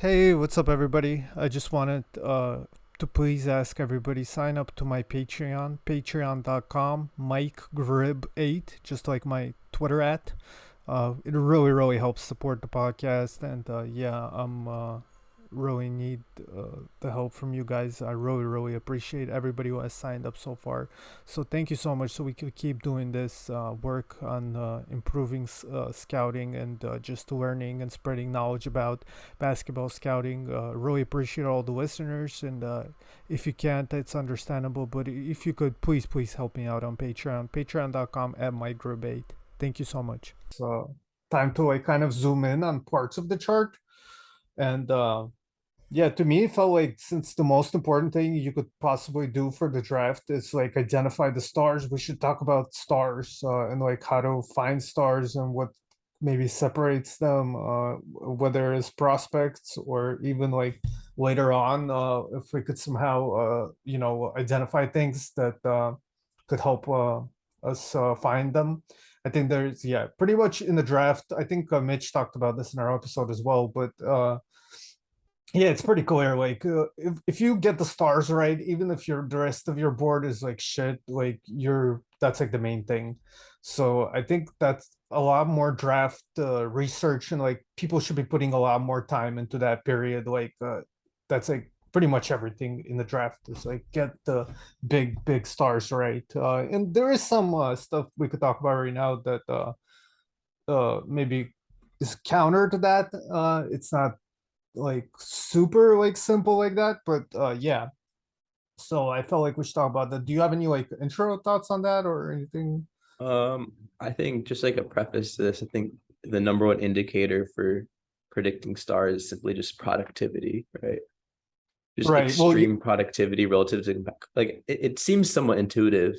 Hey, what's up, everybody? I just wanted to please ask everybody sign up to my Patreon, patreon.com, MikeGrib8, just like my Twitter at. It really helps support the podcast, and yeah, I'm really need the help from you guys. I really appreciate everybody who has signed up so far. So thank you so much. So we can keep doing this work on improving scouting and just learning and spreading knowledge about basketball scouting. Really appreciate all the listeners, and if you can't, it's understandable. But if you could, please help me out on Patreon, patreon.com at MikeGrib8. Thank you so much. So time to like kind of zoom in on parts of the chart. And yeah, to me, it felt like since the most important thing you could possibly do for the draft is like identify the stars, we should talk about stars and like how to find stars and what maybe separates them, whether it's prospects or even like later on, if we could somehow, identify things that could help us find them. I think there's, yeah, pretty much in the draft. I think Mitch talked about this in our episode as well, but yeah, it's pretty clear. Like, if you get the stars right, even if the rest of your board is like shit, like that's like the main thing. So I think that's a lot more draft research, and like people should be putting a lot more time into that period. Like, that's like pretty much everything in the draft is like get the big stars right. And there is some stuff we could talk about right now that maybe is counter to that. It's not like super like simple like that, but yeah. So I felt like we should talk about that. Do you have any like intro thoughts on that or anything? I think just like a preface to this, I think the number one indicator for predicting stars is simply just productivity, right? Just Right. Well, extreme productivity relative to like it seems somewhat intuitive,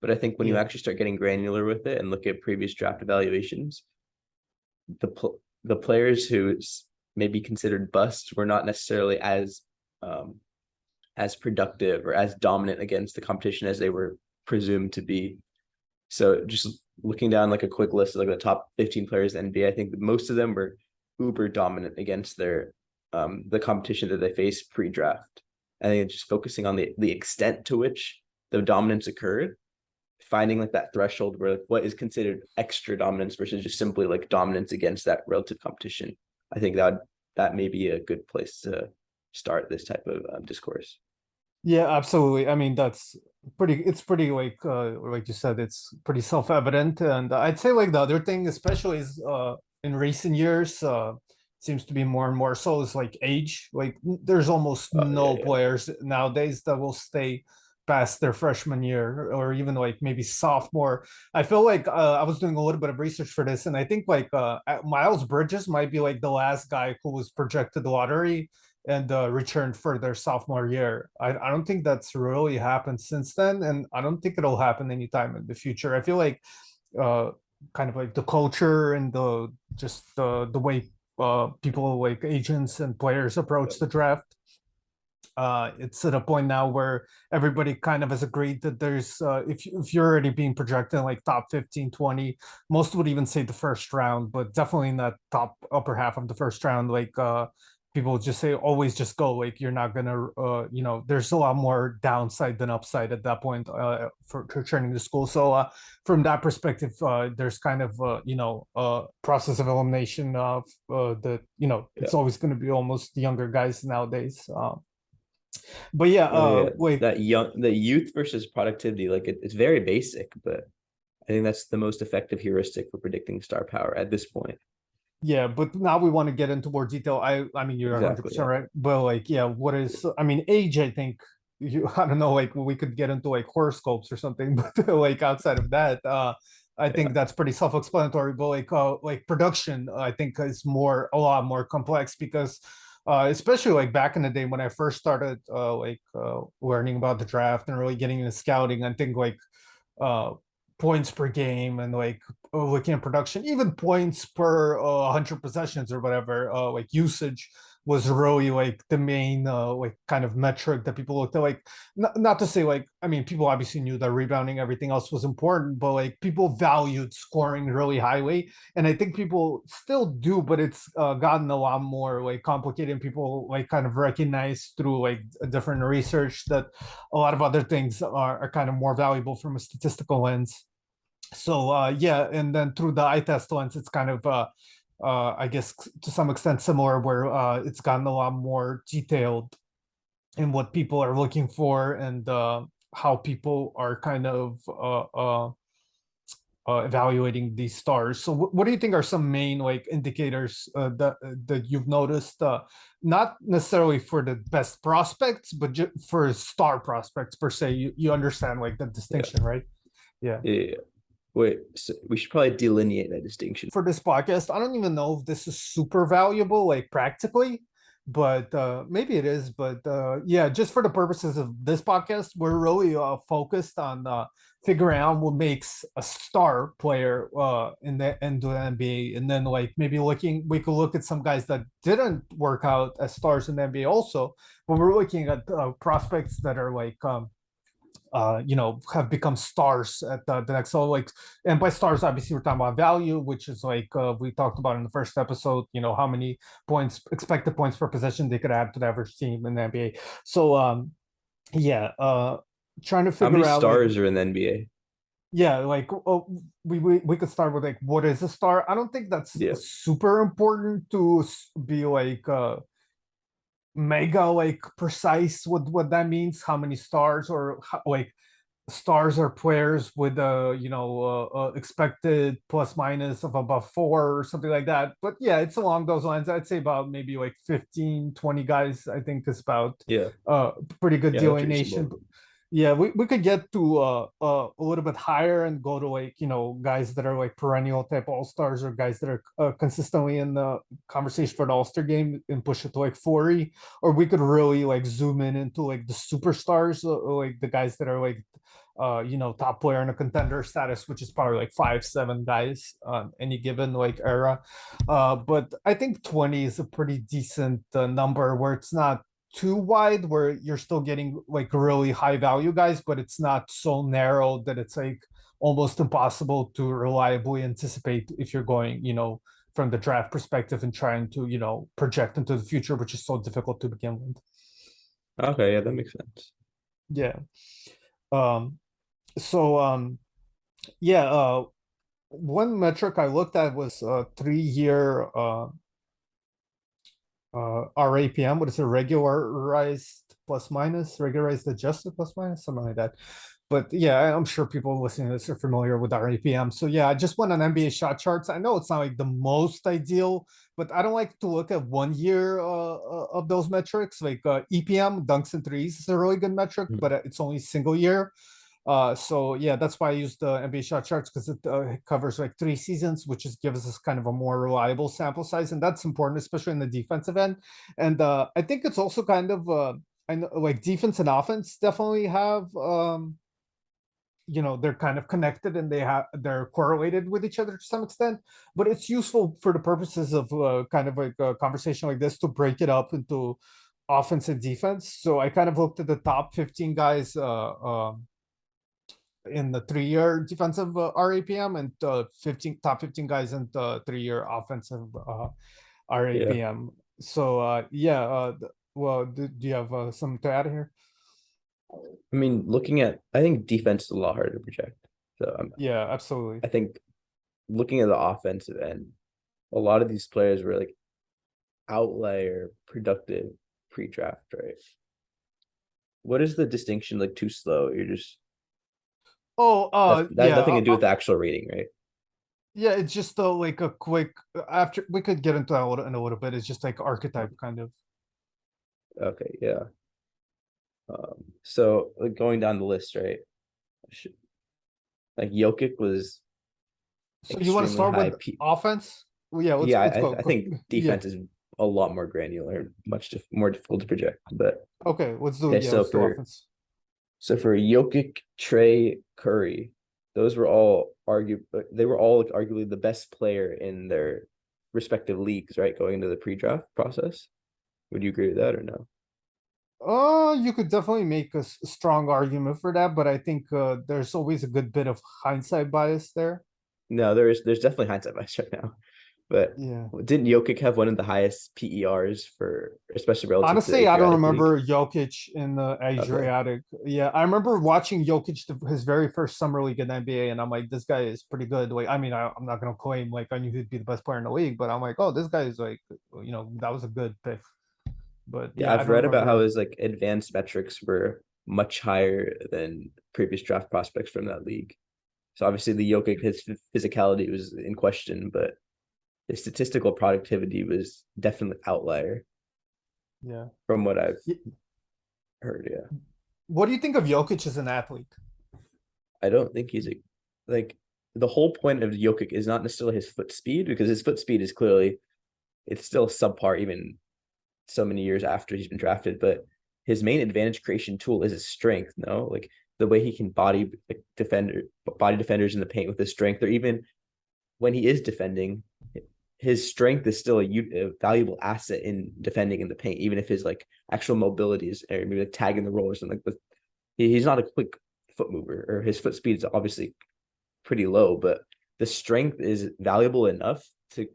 but I think when you yeah. actually start getting granular with it and look at previous draft evaluations, the players who may be considered busts were not necessarily um as productive or as dominant against the competition as they were presumed to be. So just looking down like a quick list of like the top 15 players in the NBA, I think most of them were uber dominant against the competition that they faced pre-draft. I think it's just focusing on the extent to which the dominance occurred, finding like that threshold where like what is considered extra dominance versus just simply like dominance against that relative competition. I think that may be a good place to start this type of discourse. Yeah, absolutely. I mean, it's pretty like you said, it's pretty self-evident. And I'd say like the other thing, especially is in recent years, seems to be more and more so is like age. Like there's almost Oh yeah, no yeah. players nowadays that will stay past their freshman year or even like maybe sophomore. I feel like I was doing a little bit of research for this, and I think like Miles Bridges might be like the last guy who was projected lottery and returned for their sophomore year. I don't think that's really happened since then, and I don't think it'll happen anytime in the future. I feel like uh, kind of like the culture and the way people like agents and players approach the draft. It's at a point now where everybody kind of has agreed that there's if you're already being projected in like top 15, 20, most would even say the first round, but definitely in that top upper half of the first round, like people just say always just go, like you're not gonna there's a lot more downside than upside at that point for returning to school. So from that perspective, there's kind of process of elimination of the Yeah. it's always going to be almost the younger guys nowadays. But yeah, Oh yeah, wait, the youth versus productivity, like it's very basic, but I think that's the most effective heuristic for predicting star power at this point. yeah, but now we want to get into more detail. I mean, you're Exactly. 100% Yeah. right. But like, yeah, what is? I mean, age. I think I don't know. Like, we could get into like horoscopes or something, but like outside of that, I think Yeah. that's pretty self-explanatory. But like production, I think is a lot more complex because. Especially like back in the day when I first started learning about the draft and really getting into scouting, I think like uh points per game and like looking at production, even points per 100 possessions or whatever, like usage. was really like the main like kind of metric that people looked at. Like not to say like, I mean, people obviously knew that rebounding, everything else was important, but like people valued scoring really highly, and I think people still do, but it's gotten a lot more like complicated, and people like kind of recognize through like different research that a lot of other things are kind of more valuable from a statistical lens. So yeah, and then through the eye test lens, it's kind of I guess to some extent similar, where it's gotten a lot more detailed in what people are looking for, and how people are kind of evaluating these stars. So what do you think are some main like indicators that you've noticed, not necessarily for the best prospects, but for star prospects per se? You understand like the Yeah. distinction, right? Yeah. Yeah. Wait, so we should probably delineate that distinction. For this podcast. I don't even know if this is super valuable, like practically, but maybe it is. But yeah, just for the purposes of this podcast, we're really focused on figuring out what makes a star player in the NBA, and then like maybe we could look at some guys that didn't work out as stars in the NBA also, but we're looking at prospects that are like have become stars at the next level. Like, and by stars, obviously, we're talking about value, which is like we talked about in the first episode. How many points, expected points per possession they could add to the average team in the NBA. So, yeah, trying to How many figure out like, stars are in the NBA? yeah, like we could start with like, what is a star? I don't think that's Yeah. super important to be like mega like precise what that means, how many stars, or how, like stars are players with a expected plus minus of above 4 or something like that. But yeah, it's along those lines. I'd say about maybe like 15-20 guys, I think, is about Yeah. pretty good Yeah, that's delineation. reasonable. Yeah, we could get to a little bit higher and go to like guys that are like perennial type all stars, or guys that are consistently in the conversation for the all-star game, and push it to like 40. Or we could really like zoom in into like the superstars, like the guys that are like top player in a contender status, which is probably like 5-7 guys on any given like era. But I think 20 is a pretty decent number, where it's not too wide, where you're still getting like really high value guys, but it's not so narrow that it's like almost impossible to reliably anticipate if you're going, from the draft perspective, and trying to, project into the future, which is so difficult to begin with. Okay, yeah, that makes sense. Yeah. Um, so yeah, one metric I looked at was 3-year RAPM. What is it? Regularized plus minus, regularized adjusted plus minus, something like that. But yeah, I'm sure people listening to this are familiar with RAPM. So yeah, I just went on NBA shot charts. I know it's not like the most ideal, but I don't like to look at 1 year of those metrics. Like EPM, dunks and threes, is a really good metric, Mhm. but it's only single year. So yeah, that's why I use the NBA shot charts, because it covers like 3 seasons, which just gives us kind of a more reliable sample size, and that's important, especially in the defensive end. And I think it's also kind of I know like defense and offense definitely have they're kind of connected, and they're correlated with each other to some extent. But it's useful for the purposes of kind of like a conversation like this to break it up into offense and defense. So I kind of looked at the top 15 guys in the 3-year defensive RAPM, and 15 guys in the 3-year offensive Yeah. RAPM. So yeah, well, do you have something to add here? I mean, I think defense is a lot harder to project. So Yeah, absolutely. I think looking at the offensive end, a lot of these players were like outlier productive pre-draft, right? What is the distinction, like too slow? You're just Oh, that has yeah, nothing to do with the actual rating, right? yeah. It's just like a quick, after we could get into that in a little bit. It's just like archetype kind of. Okay, yeah. So like going down the list, right? Like Jokic was So you want to extremely start high. with offense? Well, yeah, let's Yeah, let's go. I think Yeah. defense is a lot more granular, more difficult to project. But Okay, let's do okay, yeah, let's do offense. so for Jokic, Trey, Curry, those were all they were all like arguably the best player in their respective leagues, right? Going into the pre-draft process. Would you agree with that or no? You could definitely make a strong argument for that, but I think there's always a good bit of hindsight bias there. No, there's definitely hindsight bias right now. But Yeah. didn't Jokic have one of the highest PERs for, especially relative to the Honestly, I don't Adriatic League? remember Jokic in the Okay. Adriatic. Yeah, I remember watching Jokic his very first summer league in the NBA, and I'm like, this guy is pretty good. Like, I mean, I'm not gonna claim like I knew he'd be the best player in the league, but I'm like, oh, this guy is like, that was a good pick. But Yeah, yeah, I I've don't read about how remember. his like advanced metrics were much higher than previous draft prospects from that league. So obviously the Jokic, his physicality was in question, but his statistical productivity was definitely outlier Yeah. from what I've Y- heard. Yeah. What do you think of Jokic as an athlete? I don't think he's a like the whole point of Jokic is not necessarily his foot speed because his foot speed is clearly it's still subpar even so many years after he's been drafted, but his main advantage creation tool is his strength, no? Like the way he can body defenders in the paint with his strength, or even when he is defending, his strength is still a valuable asset in defending in the paint, even if his like actual mobility is or maybe like tagging the roll or something. But he's not a quick foot mover, or his foot speed is obviously pretty low, but the strength is valuable enough to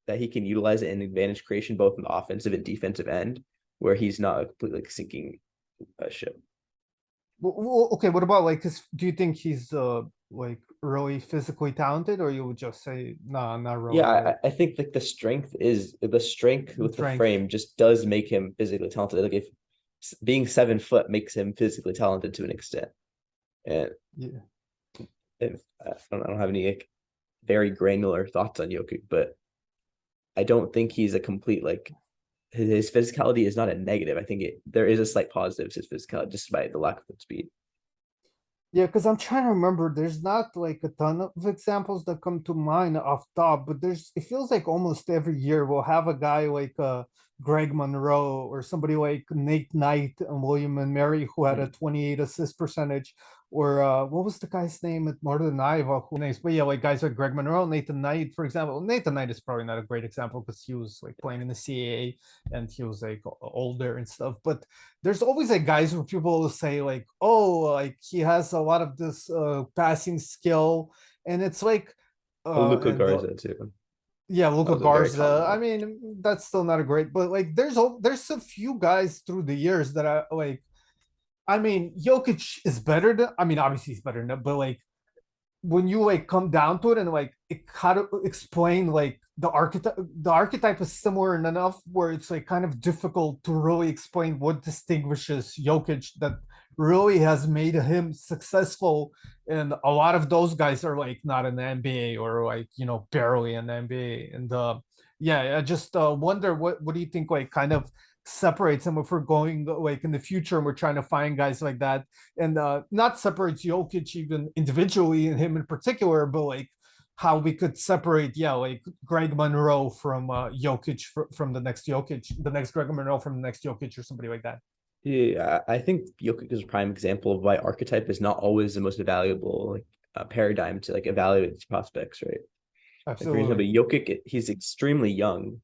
that he can utilize it in advantage creation both in the offensive and defensive end, where he's not completely like sinking a ship. Okay, what about like do you think he's like really physically talented, or you would just say nah, not Yeah, really? Like I think like the strength with the strength. frame just does make him physically talented. Like if being 7 foot makes him physically talented to an extent. And Yeah. if I don't have any like very granular thoughts on Jokic, but I don't think he's a complete like his physicality is not a negative. I think there is a slight positive to his physicality despite the lack of speed. Yeah, because I'm trying to remember. There's not like a ton of examples that come to mind off top, but it feels like almost every year we'll have a guy like Greg Monroe or somebody like Nate Knight and William and Mary who had a Hmm. 28 assist percentage, or what was the guy's name at Northern Iowa? Who names? But yeah, like guys like Greg Monroe, Nathan Knight, for example. Nathan Knight is probably not a great example because he was like playing in the CAA and he was like older and stuff. But there's always like guys where people will say like, oh, like he has a lot of this passing skill, and it's like, Oh, Luca and Garza too. yeah, That Luka was a very common Garza. I one. mean, that's still not a great, but like there's a few guys through the years that I like. I mean, Jokic is better than. I mean, obviously he's better than, but like when you like come down to it and like it kind of explain like the archetype is similar enough where it's like kind of difficult to really explain what distinguishes Jokic that really has made him successful, and a lot of those guys are like not in the NBA or like barely in the NBA. And yeah, I just wonder what do you think like kind of separates him if we're going like in the future and we're trying to find guys like that, and not separates Jokic even individually and him in particular, but like how we could separate, yeah, like Greg Monroe from Jokic from the next Jokic, the next Greg Monroe from the next Jokic, or somebody like that. Yeah, I think Jokic is a prime example of why archetype is not always the most valuable like paradigm to like evaluate these prospects, right? Like for example, Absolutely. Jokic, he's extremely young.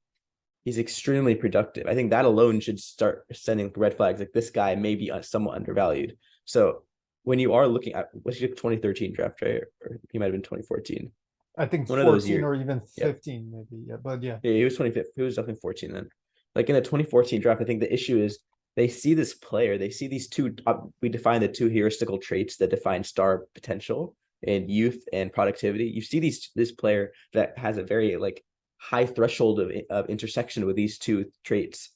He's extremely productive. I think that alone should start sending red flags. Like this guy may be somewhat undervalued. So when you are looking at what's your 2013 draft, right? Or he might have been 2014. I think One of those 14 years. or even Yeah. 15 maybe, yeah, but yeah. Yeah, he was 25th. He was definitely 14 then. Like in the 2014 draft, I think the issue is they see this player, they see these two, we define the two heuristical traits that define star potential and youth and productivity. You see this player that has a very like high threshold of intersection with these two traits.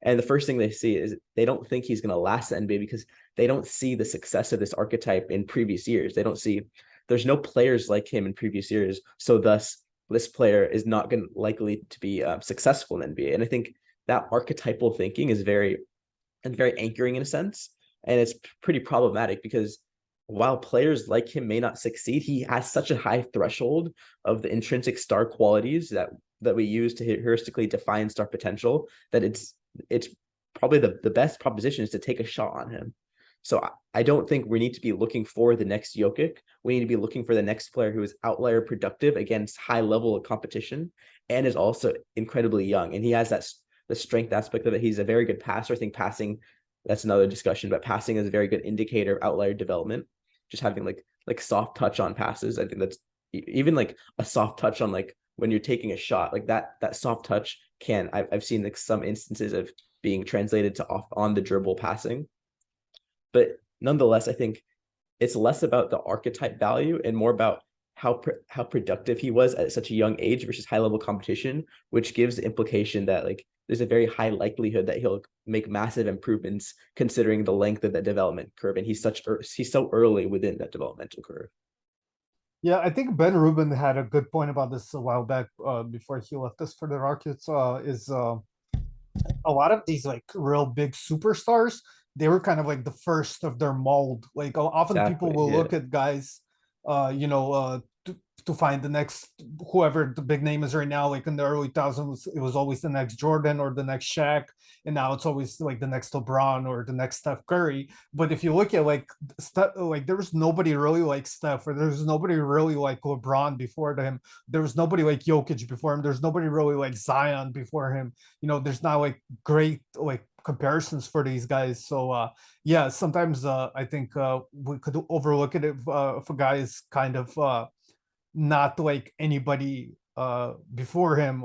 And the first thing they see is they don't think he's going to last the NBA because they don't see the success of this archetype in previous years. They don't see there's no players like him in previous years. So thus this player is not going likely to be successful in NBA. And I think that archetypal thinking is very anchoring in a sense, and it's pretty problematic because while players like him may not succeed, he has such a high threshold of the intrinsic star qualities that we use to heuristically define star potential that it's probably the best proposition is to take a shot on him. So I don't think we need to be looking for the next Jokic. We need to be looking for the next player who is outlier productive against high level of competition and is also incredibly young. And he has the strength aspect of it. He's a very good passer. I think passing, that's another discussion, but passing is a very good indicator of outlier development. Just having like soft touch on passes. I think that's even like a soft touch on like when you're taking a shot, like that soft touch can, I've seen like some instances of being translated to off on the dribble passing. But nonetheless, I think it's less about the archetype value and more about how productive he was at such a young age versus high level competition, which gives the implication that like there's a very high likelihood that he'll make massive improvements considering the length of that development curve, and he's so early within that developmental curve. Yeah, I think Ben Rubin had a good point about this a while back, before he left us for the Rockets. Is A lot of these like real big superstars, they were kind of like the first of their mold. Like often people Exactly. will Yeah. look at guys, to find the next whoever the big name is right now. Like in the early 2000s, it was always the next Jordan or the next Shaq, and now it's always like the next LeBron or the next Steph Curry. But if you look at like like there was nobody really like Steph, or there was nobody really like LeBron before him. There was nobody like Jokic before him. There's nobody really like Zion before him. There's not like great like comparisons for these guys. So yeah, sometimes I think we could overlook it if a guy is kind of not like anybody before him.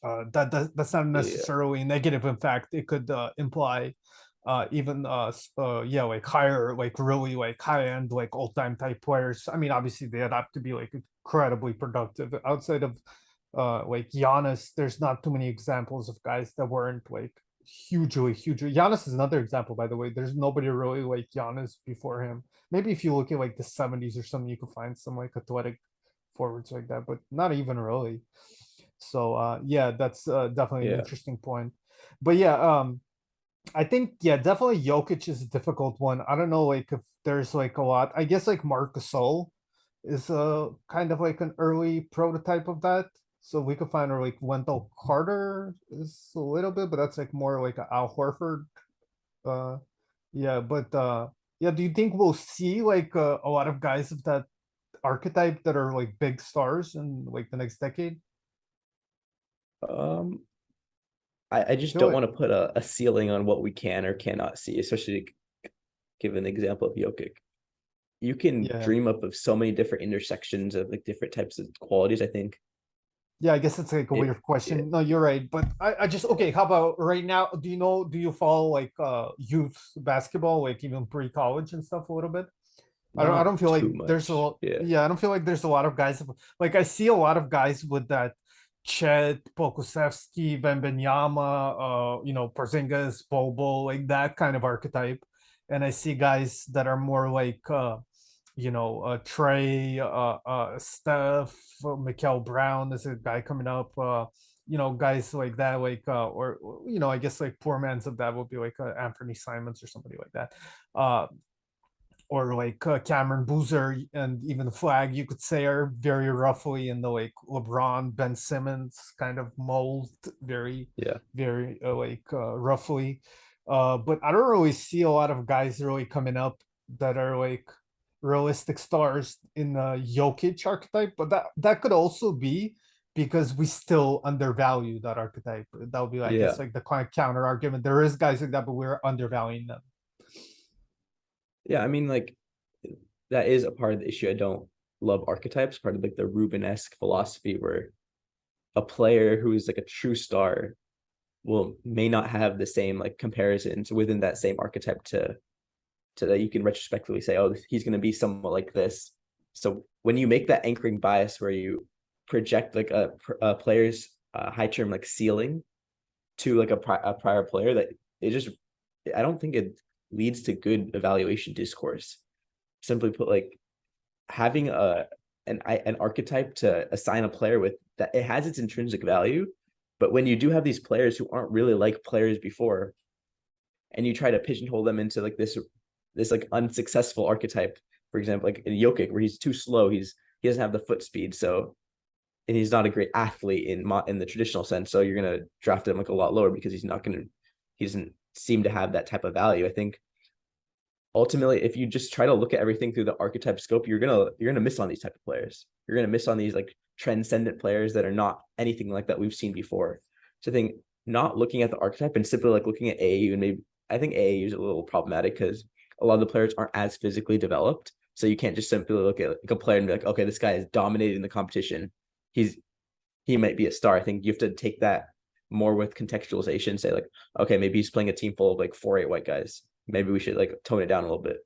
That's not Yeah. necessarily negative. In fact, it could imply even yeah, like higher, like really like high end, like all time type players. I mean, obviously they have to be like incredibly productive. Outside of like Giannis, there's not too many examples of guys that weren't like hugely. Giannis is another example, by the way. There's nobody really like Giannis before him. Maybe if you look at like the 70s or something, you could find some like athletic forwards like that, but not even really. So yeah, that's definitely an Yeah. interesting point. But yeah, I think yeah, definitely Jokic is a difficult one. I don't know like if there's like a lot. I guess like Marc Gasol is kind of like an early prototype of that. So we could find, or like Wendell Carter is a little bit, but that's like more like a Al Horford. Uh, yeah, but yeah, do you think we'll see like a lot of guys of that archetype that are like big stars in like the next decade? Um, I I just feel don't like want to put a ceiling on what we can or cannot see, especially to give an example of Jokic. You can yeah. dream up of so many different intersections of like different types of qualities. I think Yeah, I guess it's like a it, weird yeah, question. No, you're right. But I just okay, how about right now? Do you follow like youth basketball, like even pre-college and stuff a little bit? I not don't feel too like there's a much. lot, Yeah, yeah, I don't feel like there's a lot of guys like I see a lot of guys with that Chet, Pokusevsky, Wembanyama, Porzingis, Bobo, like that kind of archetype. And I see guys that are more like Trey, Steph, Mikael Brown. There's a guy coming up. Guys like that, like or I guess like poor man's of that would be like Anthony Simons or somebody like that. Or like Cameron Boozer and even Flag, you could say, are very roughly in the like LeBron, Ben Simmons kind of mold, very, yeah, very roughly. But I don't really see a lot of guys really coming up that are like realistic stars in the Jokic archetype. But that could also be because we still undervalue that archetype. That would be, I guess, yeah, like the kind of counter argument. There is guys like that, but we're undervaluing them. yeah. I mean, like that is a part of the issue. I don't love archetypes. Part of like the Rubenesque philosophy, where a player who is like a true star will may not have the same like comparisons within that same archetype to that you can retrospectively say, oh, he's going to be somewhat like this. So when you make that anchoring bias where you project like a player's high term like ceiling to like a prior player, that it just, I don't think it leads to good evaluation discourse. Simply put, like having an archetype to assign a player with, that it has its intrinsic value, but when you do have these players who aren't really like players before, and you try to pigeonhole them into like this like unsuccessful archetype, for example, like in Jokic, where he's too slow, he doesn't have the foot speed, so, and he's not a great athlete in the traditional sense, so you're gonna draft him like a lot lower because he doesn't seem to have that type of value. I think ultimately, if you just try to look at everything through the archetype scope, you're gonna miss on these type of players. You're gonna miss on these like transcendent players that are not anything like that we've seen before. So I think not looking at the archetype and simply like looking at AAU, and maybe I think AAU is a little problematic because a lot of the players aren't as physically developed. So you can't just simply look at like a player and be like, okay, this guy is dominating the competition. He's he might be a star. I think you have to take that more with contextualization. Say like, okay, maybe he's playing a team full of like 4-8 white guys. Maybe we should like tone it down a little bit.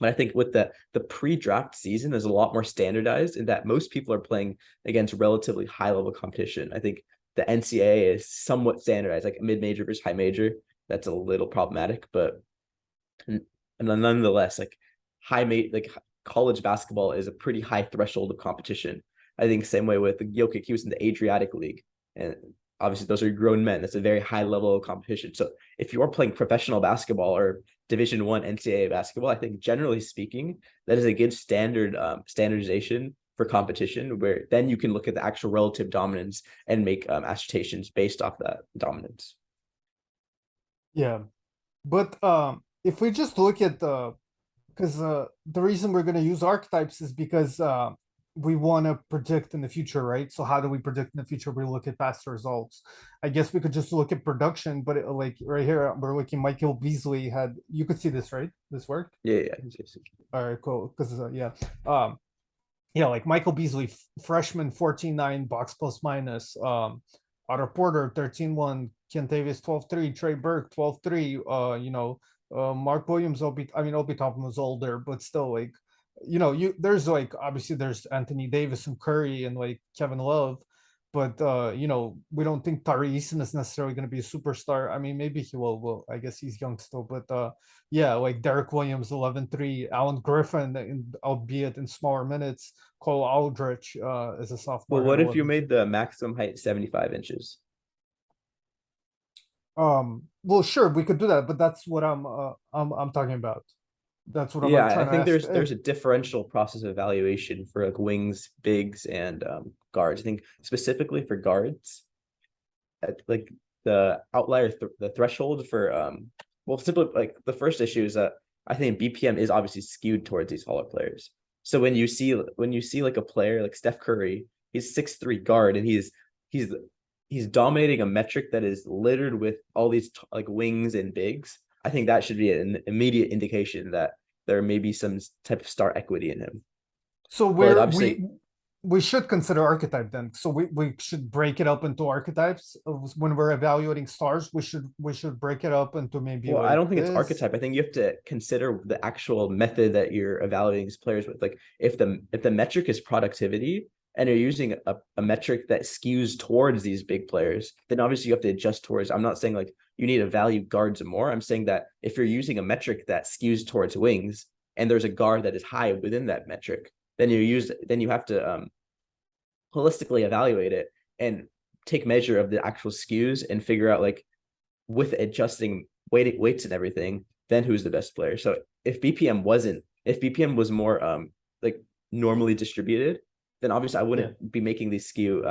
But I think with the pre-draft season is a lot more standardized in that most people are playing against relatively high level competition. I think the NCAA is somewhat standardized, like mid major versus high major. That's a little problematic, but and nonetheless, like like college basketball is a pretty high threshold of competition. I think same way with Jokic, he was in the Adriatic League, and obviously those are grown men. That's a very high level of competition. So if you are playing professional basketball or Division I NCAA basketball, I think generally speaking, that is a good standardization for competition, where then you can look at the actual relative dominance and make assertions based off that dominance. Yeah, but if we just look at the because the reason we're going to use archetypes is because we want to predict in the future, right? So how do we predict in the future? We look at past results. I guess we could just look at production, but like right here, we're looking. Michael Beasley had. You could see this, right? This worked. Yeah. All right, cool. Because um, yeah, like Michael Beasley, freshman 14-9 box plus minus. Otto Porter 13-1, Kentavious 12-3, Trey Burke 12-3. Mark Williams, Obi Toppin was older, but still like, there's like obviously there's Anthony Davis and Curry and like Kevin Love, but we don't think Tari Eason is necessarily going to be a superstar. I mean, maybe he will. Well, I guess he's young still, but yeah, like Derek Williams 11-3, Alan Griffin, albeit in smaller minutes, Cole Aldrich as a Well, sophomore had what if you 11. made the maximum height 75 inches? Well, sure, we could do that, but that's what I'm talking about. That's what I'm Yeah, I trying to think ask. there's a differential process of evaluation for like wings, bigs, and guards. I think specifically for guards, like the outlier, the threshold for well, simply like the first issue is that I think BPM is obviously skewed towards these taller players. So when you see like a player like Steph Curry, he's 6'3" guard, and he's he's dominating a metric that is littered with all these like wings and bigs. I think that should be an immediate indication that there may be some type of star equity in him. So But we're obviously, we should consider archetype then. So we should break it up into archetypes when we're evaluating stars. We should break it up into maybe well, I like don't think it's this. archetype. I think you have to consider the actual method that you're evaluating these players with. Like if the metric is productivity and you're using a metric that skews towards these big players, then obviously you have to adjust towards. I'm not saying like you need to value guards more. I'm saying that if you're using a metric that skews towards wings and there's a guard that is high within that metric, then you have to holistically evaluate it and take measure of the actual skews and figure out like with adjusting weights and everything, then who's the best player. So if BPM was more like normally distributed, then obviously I Yeah. wouldn't be making these skew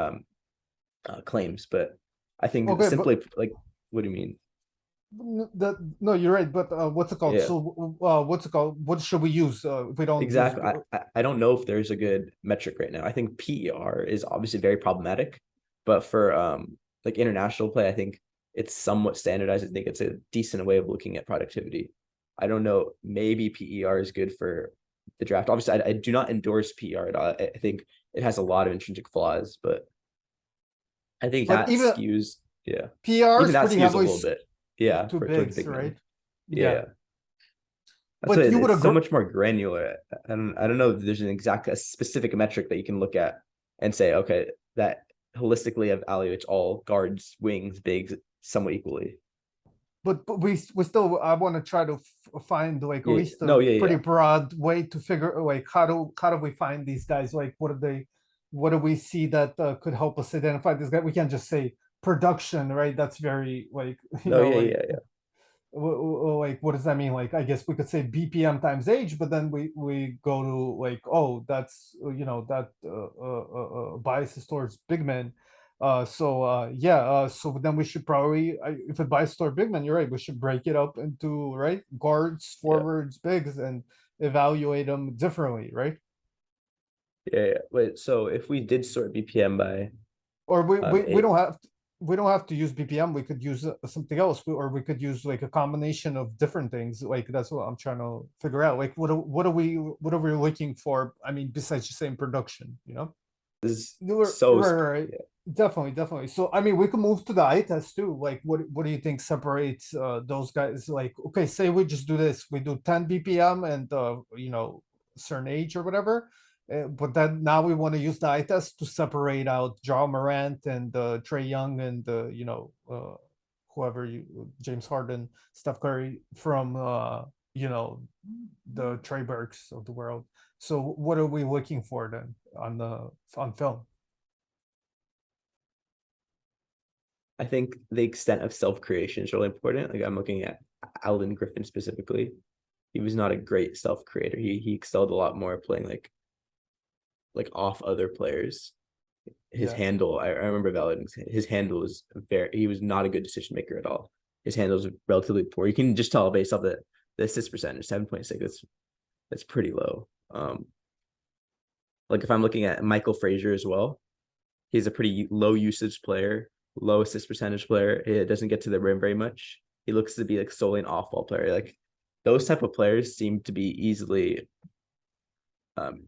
claims. But I think Okay, but simply like, what do you mean? that no, you're right. But what's it called? Yeah, So what's it called? What should we use if we don't use? exactly. I don't know if there's a good metric right now. I think PER is obviously very problematic, but for like international play, I think it's somewhat standardized. I think it's a decent way of looking at productivity. I don't know. Maybe PER is good for the draft. Obviously, I do not endorse PER at all. I think it has a lot of intrinsic flaws, but I think But that even skews. Yeah, PR even is that pretty skews a heavily little bit. Yeah, to for towards bigs, big men. right? Yeah. Yeah. That's why But you would it's so agree. much more granular. I don't know if there's a specific metric that you can look at and say, okay, that holistically evaluates all guards, wings, bigs somewhat equally. But we still I want to try to find like at Yeah. least No, a yeah, pretty yeah. broad way to figure like how do we find these guys, like what do we see that could help us identify this guy. We can't just say production, right? That's very like No, yeah, like yeah, yeah. like what does that mean? Like I guess we could say BPM times age, but then we go to like, oh, that's that biases towards big men. Yeah, so then we should probably, if it biases toward big men, you're right, we should break it up into, right, guards, Yeah. forwards, bigs, and evaluate them differently, right? Yeah, yeah. Wait, so if we did sort BPM by Or we it, don't have to. we don't have to use BPM. We could use something else, or we could use like a combination of different things. Like that's what I'm trying to figure out. Like what are we looking for? I mean, besides just saying production, you know? This is Right, so right, right. Definitely, definitely. So I mean, we can move to the eye test too. Like, what do you think separates those guys? Like, okay, say we just do this, we do 10 BPM and certain age or whatever. But then now we want to use the eye test to separate out Ja Morant and Trey Young and whoever James Harden, Steph Curry from you know the Trey Burks of the world. So what are we looking for then on film? I think the extent of self-creation is really important. Like I'm looking at Alan Griffin specifically. He was not a great self-creator. He excelled a lot more playing like off other players. His Yeah. handle, I remember validating his handle was he was not a good decision maker at all. His handle was relatively poor. You can just tell based off the assist percentage, 7.6. That's pretty low. Like if I'm looking at Michael Frazier as well, he's a pretty low usage player, low assist percentage player. He doesn't get to the rim very much. He looks to be like solely an off ball player. Like those type of players seem to be easily, um,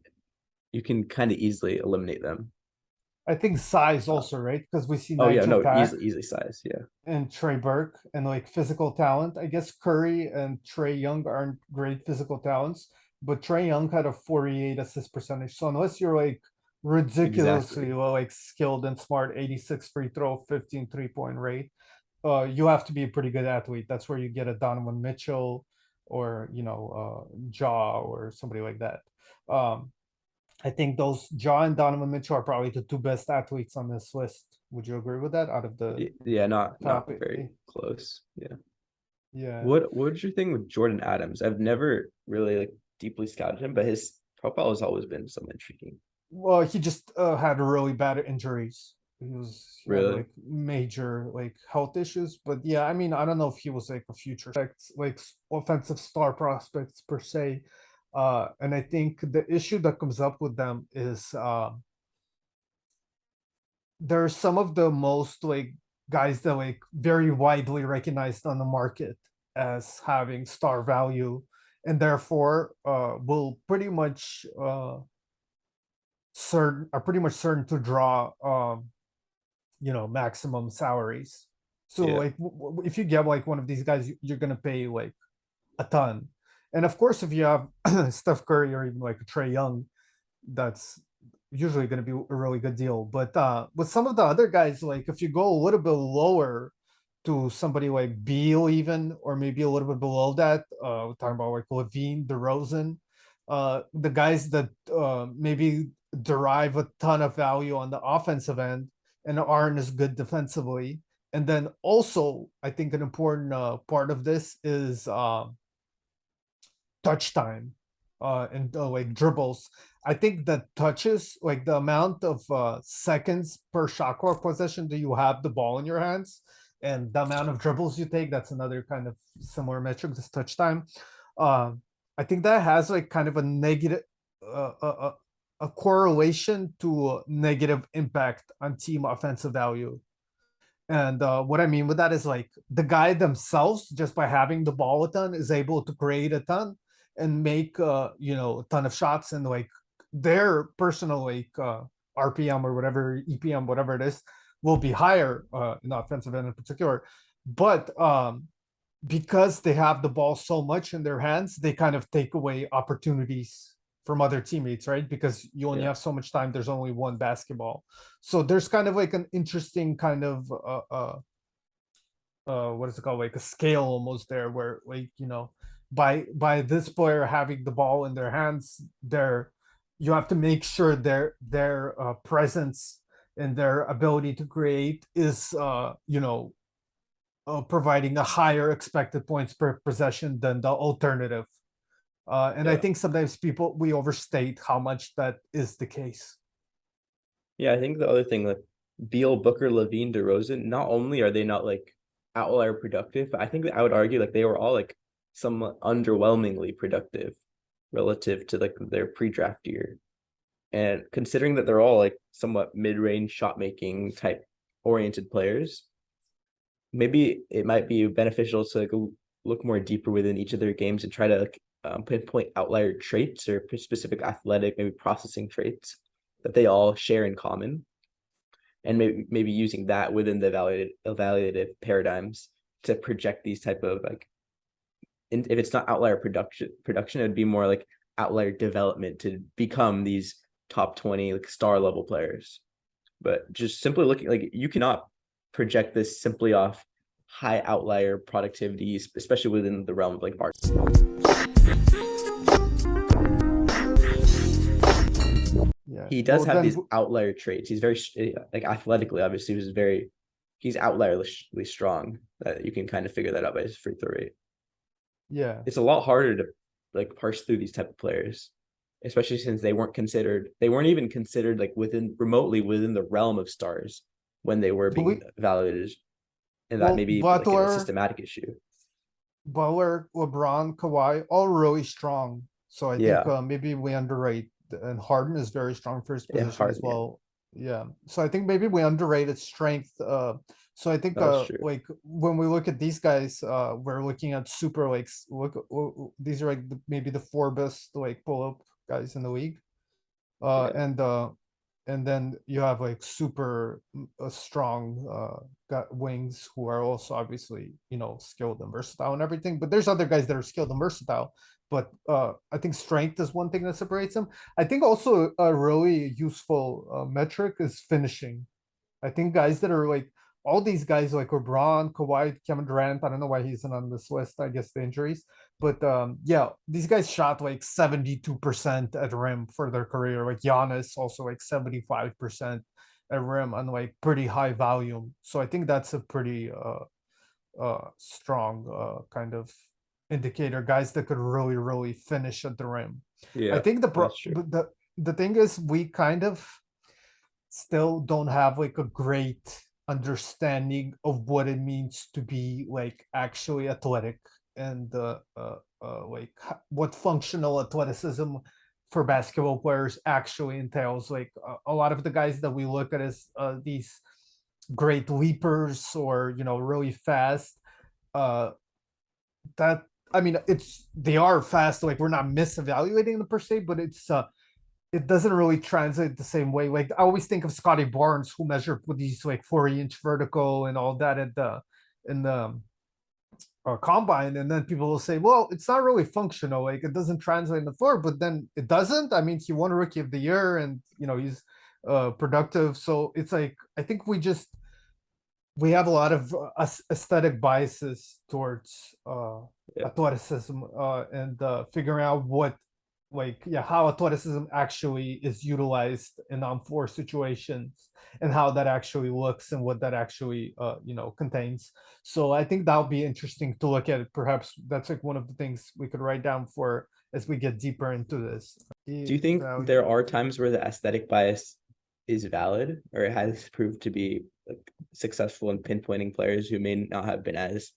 you can kind of easily eliminate them. I think size Uh, also, right? Because we see oh yeah, Nigel no, Pack easily size. Yeah, and Trey Burke and like physical talent. I guess Curry and Trey Young aren't great physical talents, but Trey Young had a 48 assist percentage. So unless you're like ridiculously exactly. like skilled and smart, 86 free throw, 15 3-point rate, you have to be a pretty good athlete. That's where you get a Donovan Mitchell or Jaw or somebody like that. Um, I think those Ja and Donovan Mitchell are probably the two best athletes on this list. Would you agree with that? Out of the Yeah, not top, very close. Yeah. yeah. What's your thing with Jordan Adams? I've never really like deeply scouted him, but his profile has always been somewhat intriguing. Well, he just had really bad injuries. He had Really? like major like health issues. But yeah, I mean, I don't know if he was like a future like offensive star prospects per se. And I think the issue that comes up with them is they're some of the most like guys that like very widely recognized on the market as having star value and therefore will pretty much certain are pretty much certain to draw maximum salaries. So Yeah. like if you get like one of these guys, you're gonna pay like a ton. And of course, if you have Steph Curry or even like a Trey Young, that's usually going to be a really good deal. But with some of the other guys, like if you go a little bit lower to somebody like Beal, even or maybe a little bit below that, we're talking about like Levine, DeRozan, the guys that maybe derive a ton of value on the offensive end and aren't as good defensively. And then also, I think an important part of this is touch time and like dribbles. I think the touches, like the amount of seconds per shot clock possession that you have the ball in your hands and the amount of dribbles you take, that's another kind of similar metric, this touch time. Um, I think that has like kind of a negative, a correlation to a negative impact on team offensive value. And what I mean with that is like the guy themselves, just by having the ball a ton, is able to create a ton and make a ton of shots and like their personal like RPM or whatever EPM, whatever it is, will be higher in the offensive end in particular. But because they have the ball so much in their hands, they kind of take away opportunities from other teammates, right? Because you only Yeah. have so much time. There's only one basketball, so there's kind of like an interesting kind of what is it called, like a scale almost there, where like by this player having the ball in their hands, you have to make sure their presence and their ability to create is providing a higher expected points per possession than the alternative. And I Yeah. think sometimes we overstate how much that is the case. Yeah, I think the other thing, like Beal, Booker, Levine, DeRozan, not only are they not like outlier productive, but I think that I would argue like they were all like somewhat underwhelmingly productive relative to like their pre-draft year. And considering that they're all like somewhat mid-range shot making type oriented players, maybe it might be beneficial to like look more deeper within each of their games and try to like, pinpoint outlier traits or specific athletic, maybe processing traits that they all share in common, and maybe using that within the evaluative paradigms to project these type of like, if it's not outlier production, it would be more like outlier development to become these top 20 like star level players. But just simply looking, like, you cannot project this simply off high outlier productivities, especially within the realm of like art. Yeah. He does Well, have then, these outlier traits. He's very like athletically, obviously, he's outlierly strong. That you can kind of figure that out by his free throw rate. yeah. It's a lot harder to like parse through these type of players, especially since they weren't even considered like remotely within the realm of stars when they were But being evaluated, and that may well, be like a systematic issue. Butler, LeBron, Kawhi, all really strong. So I think Yeah, maybe we underrate, and Harden is very strong for his yeah, position as hard. Yeah, well. Yeah. So I think maybe we underrate its strength. So I think that's true. like when we look at these guys, we're looking at super like these are like maybe the four best like pull up guys in the league. Uh, Yeah, and uh, and then you have like super strong got wings who are also obviously skilled and versatile and everything. But there's other guys that are skilled and versatile. But I think strength is one thing that separates them. I think also a really useful metric is finishing. I think guys that are like all these guys like LeBron, Kawhi, Kevin Durant. I don't know why he's not on this list. I guess the injuries, but yeah, these guys shot like 72% at rim for their career. Like Giannis also like 75% at rim on like pretty high volume. So I think that's a pretty strong kind of indicator. Guys that could really finish at the rim. I yeah, think that's true. the thing is we kind of still don't have like a great understanding of what it means to be like actually athletic and like what functional athleticism for basketball players actually entails. Like a lot of the guys that we look at as these great leapers or really fast, uh that I mean it's they are fast, like we're not misevaluating them per se, but it doesn't really translate the same way. Like I always think of Scotty Barnes, who measured with these like 40-inch vertical and all that at the in the combine, and then people will say, "Well, it's not really functional. Like it doesn't translate in the floor." But then it doesn't. I mean, he won Rookie of the Year, and he's productive. So it's like I think we have a lot of aesthetic biases towards Yeah, athleticism and figuring out what how athleticism actually is utilized in on-floor situations and how that actually looks and what that actually contains. So I think that'll be interesting to look at it. Perhaps that's like one of the things we could write down for as we get deeper into this. do you think there are times where the aesthetic bias is valid, or it has proved to be like successful in pinpointing players who may not have been as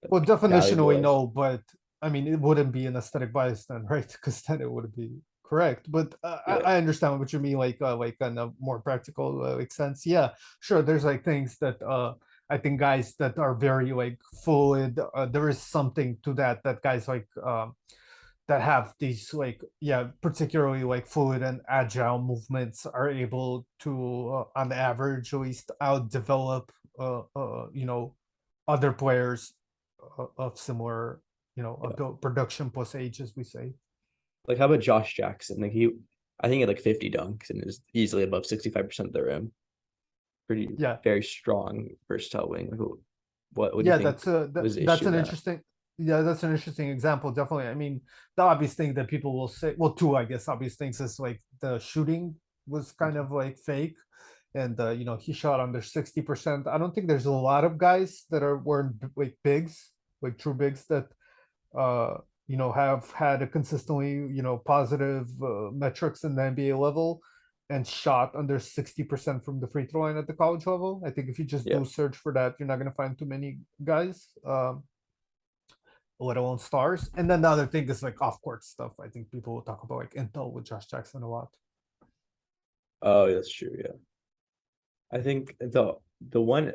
Well, like valuable definitionally, as? no, but I mean, it wouldn't be an aesthetic bias then, right? Because then it would be correct. But Yeah, I understand what you mean, like in a more practical like sense. Yeah, sure. There's like things that I think guys that are very like fluid. There is something to that guys like that have these like particularly like fluid and agile movements are able to on average at least out develop other players of similar yeah. of production plus age, as we say. Like how about Josh Jackson? Like I think he had like 50 dunks and is easily above 65% of the rim. Pretty Yeah, very strong, versatile wing. Like, what do you yeah, think was the that's issue an with that? interesting, yeah, that's an interesting example, definitely. I mean, the obvious thing that people will say, well, two, I guess, obvious things is like the shooting was kind of like fake, and he shot under 60%. I don't think there's a lot of guys that are weren't like bigs, like true bigs that uh have had a consistently positive metrics in the NBA level and shot under 60% from the free throw line at the college level. I think if you just Yeah. do search for that, you're not going to find too many guys, let alone stars. And then the other thing is like off court stuff. I think people will talk about like intel with Josh Jackson a lot. Oh, that's true. Yeah. I think the the one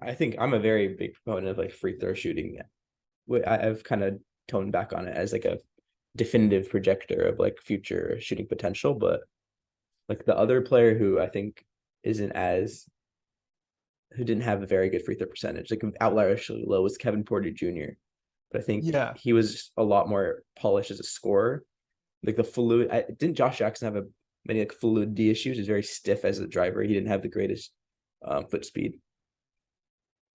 I think I'm a very big proponent of like free throw shooting. I've kind of toned back on it as like a definitive projector of like future shooting potential, but like the other player who I think isn't as who didn't have a very good free throw percentage, like outlier low, was Kevin Porter Jr. But I think Yeah, he was a lot more polished as a scorer. Like the fluid, didn't Josh Jackson have a many like fluidity issues? He's very stiff as a driver. He didn't have the greatest foot speed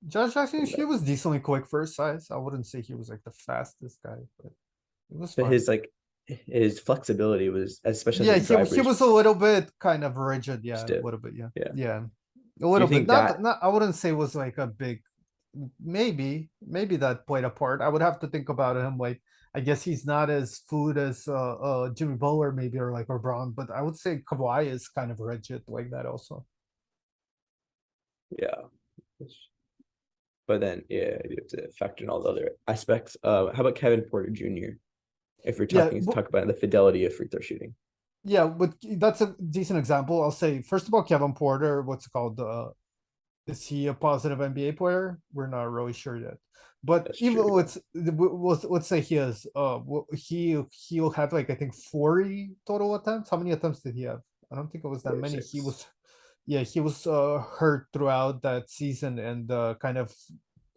Josh Jackson, from he that. was decently quick for his size. I wouldn't say he was like the fastest guy, but it was But fine. his flexibility was, especially as Yeah, a driver, he he's was a little bit kind of rigid. Yeah, a stiff. little bit. Yeah, Yeah. yeah, a Do you little bit. think that? Not. I wouldn't say it was like a big. Maybe that played a part. I would have to think about him. Like, I guess he's not as fluid as Jimmy Butler, maybe, or like LeBron. But I would say Kawhi is kind of rigid like that also. Yeah. But then, yeah, you have to factor in all the other aspects. How about Kevin Porter Jr.? If we're Yeah, talk about the fidelity of free throw shooting, yeah. But that's a decent example. I'll say first of all, Kevin Porter. What's it called? Is he a positive NBA player? We're not really sure yet. But that's even true. Yeah, let's say he is he'll have like I think 40 total attempts. How many attempts did he have? I don't think it was that many. He 46. was yeah, he was hurt throughout that season and kind of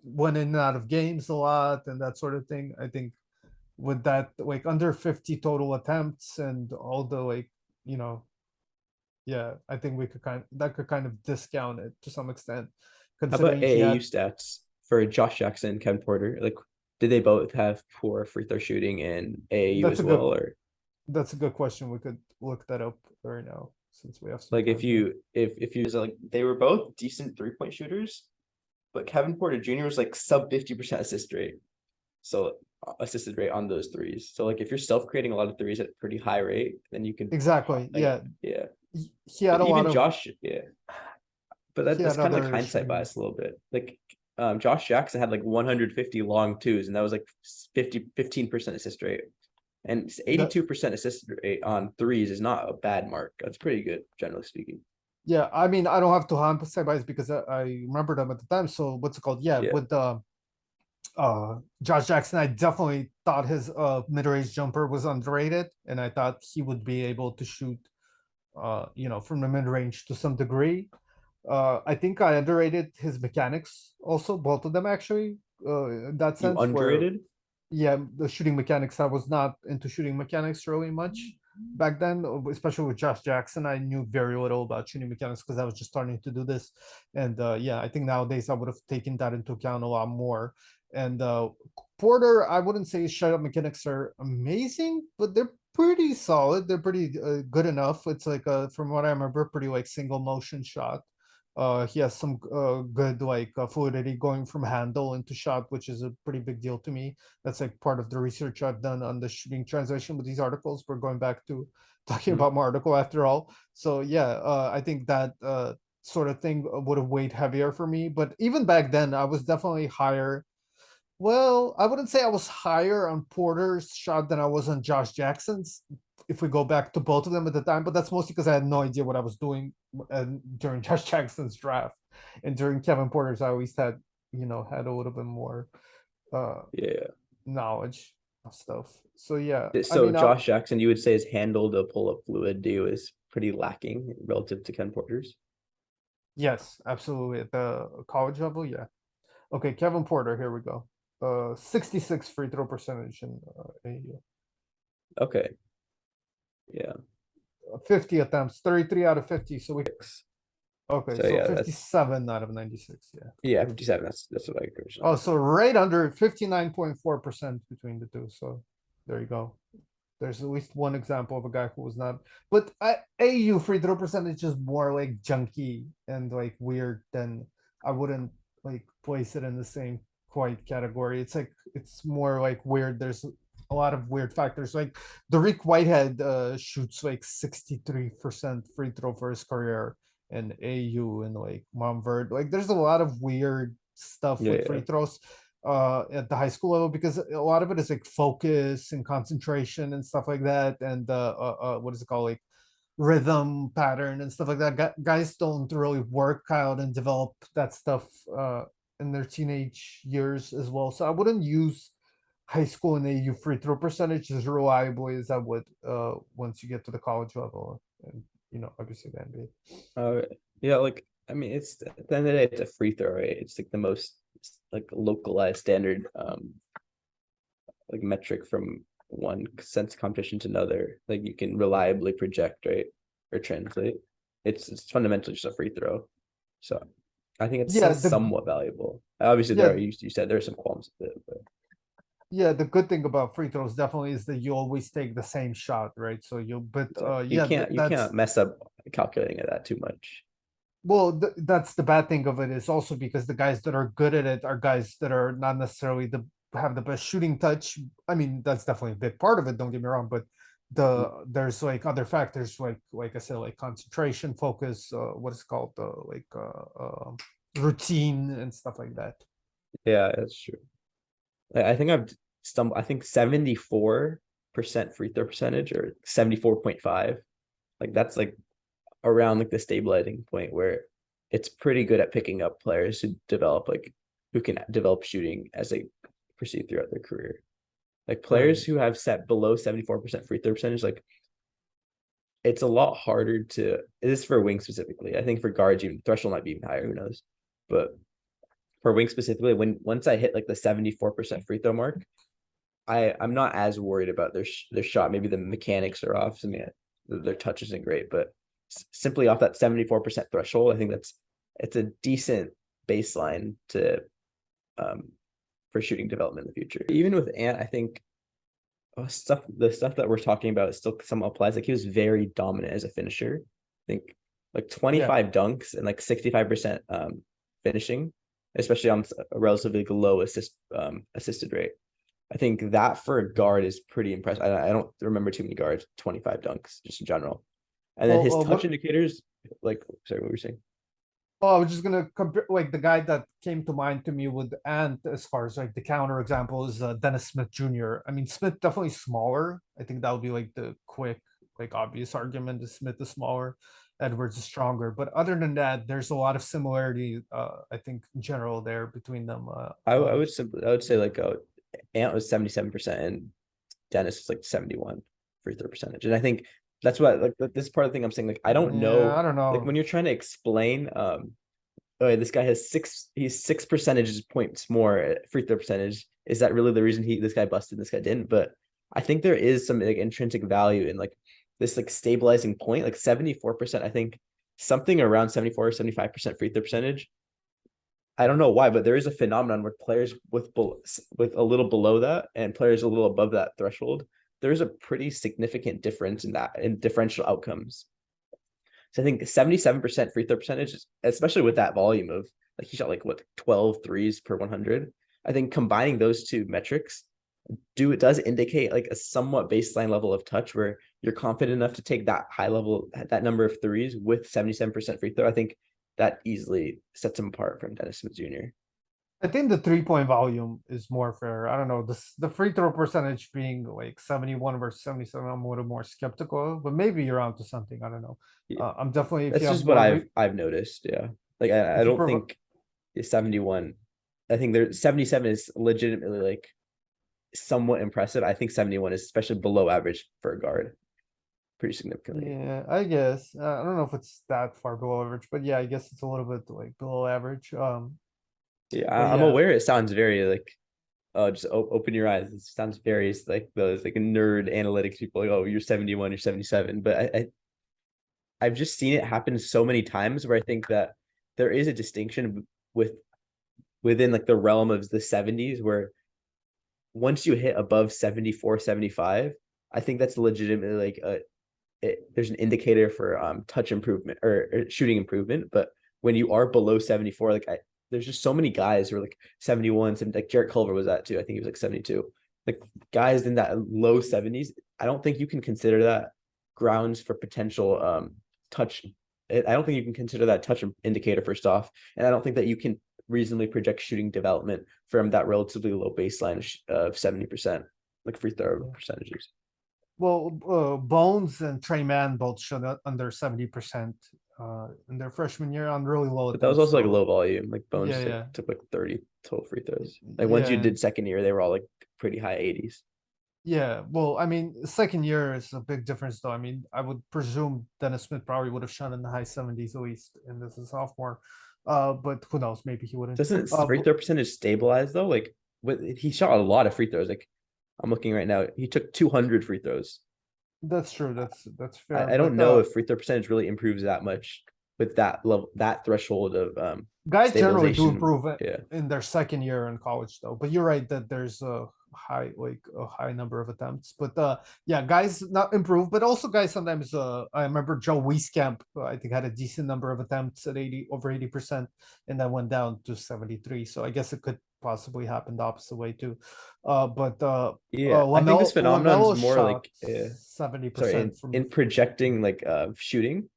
went in and out of games a lot and that sort of thing. I think with that like under 50 total attempts and all the like, you know, yeah, I think we could that could kind of discount it to some extent, How about considering he AAU had. stats for Josh Jackson and Kevin Porter? Like, did they both have poor free throw shooting in AAU That's as a good well, or that's a good question. We could look that up right now since we have some like time here. if you like they were both decent 3 point shooters, but Kevin Porter Jr. was like sub 50% assist rate. So assisted rate on those threes. So like if you're self creating a lot of threes at a pretty high rate, then you can Exactly. like Yeah, yeah. he had But a lot even of Josh, yeah. But he that's had kind of like other hindsight shooting. bias a little bit. Like Josh Jackson had like 150 long twos, and that was like 15% assist rate. And That 82% assist rate on threes is not a bad mark. That's pretty good, generally speaking. yeah, I mean I don't have to hindsight bias because I remember them at the time. So what's it called? Yeah, Yeah. with Josh Jackson, I definitely thought his mid-range jumper was underrated, and I thought he would be able to shoot you know, from the mid-range to some degree. I think I underrated his mechanics also, both of them actually, in that You sense, where underrated? yeah, the shooting mechanics, I was not into shooting mechanics really much back then, especially with Josh Jackson. I knew very little about shooting mechanics because I was just starting to do this. And yeah, I think nowadays I would have taken that into account a lot more. And Porter, I wouldn't say his shot mechanics are amazing, but they're pretty solid. They're pretty good enough. It's like from what I remember, pretty like single motion shot. He has some good like fluidity going from handle into shot, which is a pretty big deal to me. That's like part of the research I've done on the shooting translation with these articles. We're going back to talking Mhm. about my article after all. So yeah, I think that sort of thing would have weighed heavier for me. But even back then, I was definitely higher. Well, I wouldn't say I was higher on Porter's shot than I was on Josh Jackson's. If we go back to both of them at the time, but that's mostly because I had no idea what I was doing during Josh Jackson's draft, and during Kevin Porter's, I always had had a little bit more uh Yeah. knowledge of stuff. So yeah, I So mean, Josh Jackson, you would say his handle to pull up fluid do is pretty lacking relative to Ken Porter's. yes, absolutely at the college level, yeah. Okay, Kevin Porter, here we go. 66 free throw percentage in AU. Okay. Yeah. 50 attempts, 33 out of 50. So we okay, So so yeah, that's 57 out of 96, yeah. yeah, 57. That's what I Oh, originally so right under 59.4% between the two. So there you go. There's at least one example of a guy who was not. But AU free throw percentage is more like junky and like weird than I wouldn't like place it in the same quite category. It's like it's more like weird. There's a lot of weird factors. Like Derek Whitehead shoots like 63% free throw for his career in AU and like Montverde. Like there's a lot of weird stuff yeah, with yeah. free throws at the high school level because a lot of it is like focus and concentration and stuff like that and what is it called, like rhythm pattern and stuff like that. Guys don't really work out and develop that stuff in their teenage years as well. So I wouldn't use high school and AU free throw percentage as reliably as I would once you get to the college level and obviously the NBA. Uh, yeah, like I mean, it's at the end of the day, it's a free throw, right? It's like the most like localized standard like metric from one sense competition to another. Like you can reliably project, right, or translate. It's fundamentally just a free throw. So I think it's Yeah, still the somewhat valuable. Obviously, yeah, you said there are some qualms with it, but yeah, the good thing about free throws definitely is that you always take the same shot, right? So you but yeah, yeah, you that's can't mess up calculating it that too much. well, that's the bad thing of it is also because the guys that are good at it are guys that are not necessarily the have the best shooting touch. I mean, that's definitely a big part of it. Don't get me wrong, but there's like other factors like I said, like concentration, focus, what is called routine and stuff like that. Yeah, that's true. I think I've stumbled. I think 74% free throw percentage or 74.5. Like that's like around like the stabilizing point where it's pretty good at picking up players who can develop shooting as they proceed throughout their career. Like players Right. who have set below 74% free throw percentage, like it's a lot harder to this is for wing specifically. I think for guards, even threshold might be even higher, who knows? But for wing specifically, when once I hit like the 74% free throw mark, I'm not as worried about their shot. Maybe the mechanics are off. I mean, their touch isn't great, but simply off that 74% threshold, I think it's a decent baseline to um for shooting development in the future. Even with Ant, I think the stuff that we're talking about still somewhat applies. Like he was very dominant as a finisher. I think like Yeah. 25 dunks and like 65% finishing, especially on a relatively low assisted rate. I think that for a guard is pretty impressive. I don't remember too many guards, 25 dunks just in general. And then Well, his touch what indicators, like, sorry, what were you saying? Oh, I was just gonna compare like the guy that came to mind to me with Ant as far as like the counter example is Dennis Smith Jr. I mean, Smith definitely smaller. I think that would be like the quick, like obvious argument that Smith is smaller, Edwards is stronger. But other than that, there's a lot of similarity. I think in general there between them. I would say like Ant was 77% and Dennis was like 71 free throw percentage. And I think that's what like this part of the thing I'm saying. Like I don't Yeah, know, I don't like know. when you're trying to explain oh, this guy has he's 6 percentage points more free throw percentage. Is that really the reason this guy busted, this guy didn't? But I think there is some like intrinsic value in like this like stabilizing point, like 74%. I think something around 74 or 75% free throw percentage. I don't know why, but there is a phenomenon where players with a little below that and players a little above that threshold, there's a pretty significant difference in that in differential outcomes. So I think 77% free throw percentage, especially with that volume of like he shot like what 12 threes per 100. I think combining those two metrics it does indicate like a somewhat baseline level of touch where you're confident enough to take that high level that number of threes with 77% free throw. I think that easily sets him apart from Dennis Smith Jr. I think the 3 point volume is more fair. I don't know. The free throw percentage being like 71 versus 77, I'm a little more skeptical, but maybe you're onto something. I don't know. Yeah, I'm definitely if you that's have just what more I've noticed. Yeah, like I if you don't provide think 71. I think there 77 is legitimately like somewhat impressive. I think 71 is especially below average for a guard, pretty significantly. yeah, I guess. I don't know if it's that far below average, but yeah, I guess it's a little bit like below average. Yeah, But I'm yeah, aware it sounds very like just open your eyes. It sounds very like those like nerd analytics people like, oh, you're 71, you're 77. But I've just seen it happen so many times where I think that there is a distinction with within like the realm of the 70s where once you hit above 74, 75, I think that's legitimately like there's an indicator for touch improvement or shooting improvement. But when you are below 74, there's just so many guys who are like 71, 70, like Jarrett Culver was that too. I think he was like 72. Like guys in that low 70s, I don't think you can consider that grounds for potential touch. I don't think you can consider that touch indicator first off. And I don't think that you can reasonably project shooting development from that relatively low baseline of 70%, like free throw yeah. percentages. Well, Bones and Trey Mann both shot under 70% in their freshman year on really low But that was attempts. also like So low volume. Like yeah, Bones yeah, took like 30 total free throws. Like once you yeah, did second year, they were all like pretty high 80s. yeah. Well, I mean, second year is a big difference, though. I mean, I would presume Dennis Smith probably would have shot in the high 70s at least, and this is sophomore. But who knows? Maybe he wouldn't. Doesn't free But throw percentage stabilize though? Like he shot a lot of free throws. Like I'm looking right now, he took 200 free throws. that's true. That's fair. I don't But know if free throw percentage really improves that much with that level, that threshold of guys generally do stabilization. improve Yeah. in their second year in college, though. But you're right that there's a high number of attempts. But yeah, guys not improve, but also guys sometimes. I remember Joe Wieskamp, I think, had a decent number of attempts at 80%, and then went down to 73. So I guess it could possibly happen the opposite way too. But Yeah, I think this phenomenon is Lamelo more shot like seventy sorry, percent from in projecting like shooting.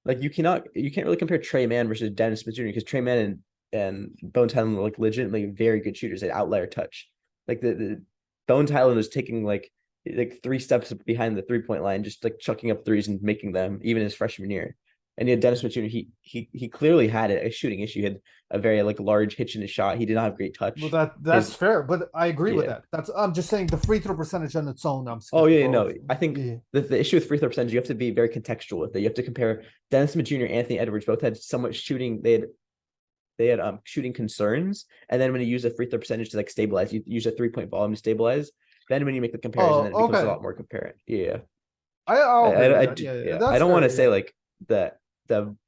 Like you can't really compare Trey Mann versus Dennis Smith Jr. because Trey Mann and Bones Highland were like legitimately very good shooters at outlier touch. Like the Bones Highland was taking like 3 steps behind the 3 point line, just like chucking up threes and making them even his freshman year. And yet Dennis Smith Jr. He clearly had a shooting issue. He had a very like large hitch in his shot. He did not have great Well, touch. that's His fair, but I agree with yeah. that. That's I'm just saying the free throw percentage on its own. I'm Oh yeah, skeptical of. no. I think Yeah. the issue with free throw percentage, you have to be very contextual with it. You have to compare Dennis Smith Jr. and Anthony Edwards both had somewhat shooting. They had shooting concerns, and then when you use a free throw percentage to like stabilize, you use a 3 point volume to stabilize. Then when you make the comparison, Oh, then it becomes a okay. lot more comparent. Yeah, I'll agree with that. Yeah, yeah, yeah. I that's don't want fair. to say Yeah. like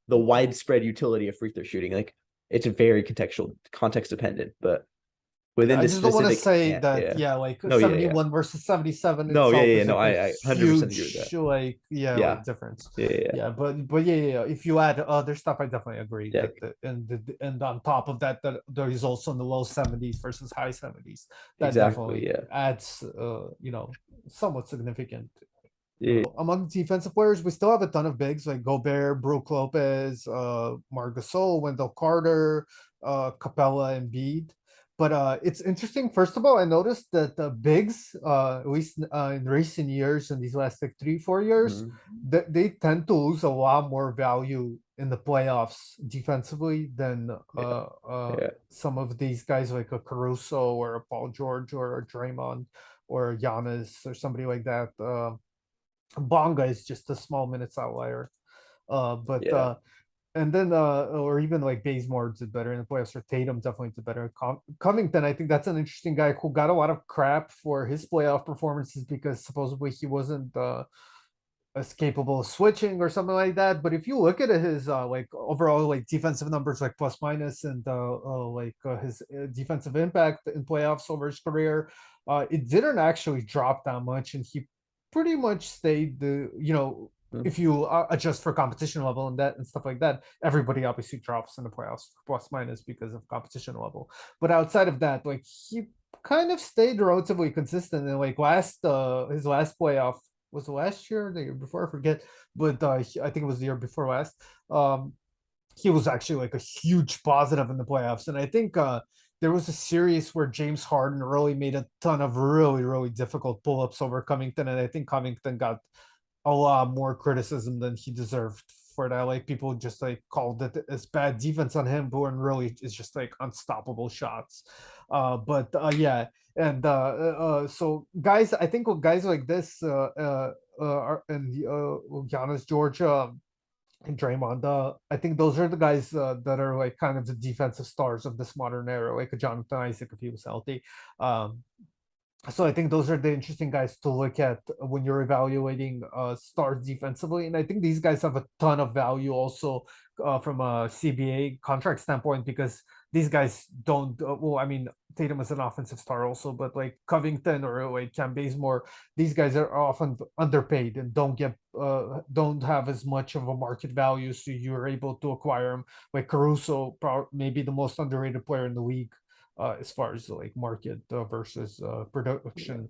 the widespread utility of free throw shooting. Like it's very contextual, context dependent, but Yeah, within I this just don't want to specific, say yeah, that. yeah. Yeah, like No, yeah, yeah. 71 versus 77 No, yeah, itself yeah. is No, like a I 100% agree with huge, that. like, yeah, Yeah, like difference. yeah, yeah, Yeah, but yeah, yeah, yeah. If you add other stuff, I definitely agree yeah. that and on top of that, that there is also in the low 70s versus high 70s. That Exactly. definitely Yeah. adds, somewhat significant. Yeah. Among defensive players, we still have a ton of bigs like Gobert, Brook Lopez, Marc Gasol, Wendell Carter, Capella, and Bede. But it's interesting. First of all, I noticed that the bigs, at least in recent years, in these last like 3, 4 years, Mhm. they tend to lose a lot more value in the playoffs defensively than Yeah. Yeah. some of these guys like a Caruso or a Paul George or a Draymond or a Giannis or somebody like that. Bonga is just a small minutes outlier. But Yeah. and then or even like Bazemore did better in the playoffs, or Tatum definitely did better. Covington, I think that's an interesting guy who got a lot of crap for his playoff performances because supposedly he wasn't as capable of switching or something like that. But if you look at his like overall like defensive numbers, like plus minus, and his defensive impact in playoffs over his career, it didn't actually drop that much, and he pretty much stayed the Mhm. if you adjust for competition level and that and stuff like that, everybody obviously drops in the playoffs plus minus because of competition level. But outside of that, like he kind of stayed relatively consistent. And like his last playoff was it last year or the year before? I forget, but I think it was the year before last. Um, he was actually like a huge positive in the playoffs, and I think there was a series where James Harden really made a ton of really really difficult pull ups over Covington, and I think Covington got a lot more criticism than he deserved for that. Like people just like called it as bad defense on him, but when really it's just like unstoppable shots. But yeah, and so guys, I think with guys like this, are and Giannis, Georgia, and Draymond, I think those are the guys that are like kind of the defensive stars of this modern era, like a Jonathan Isaac if he was healthy. Um, so I think those are the interesting guys to look at when you're evaluating stars defensively, and I think these guys have a ton of value also from a CBA contract standpoint because these guys don't. Well, I mean, Tatum is an offensive star also, but like Covington or like Cam Bazemore, these guys are often underpaid and don't have as much of a market value, so you're able to acquire them. Like Caruso, maybe the most underrated player in the league as far as like market versus Yeah. production.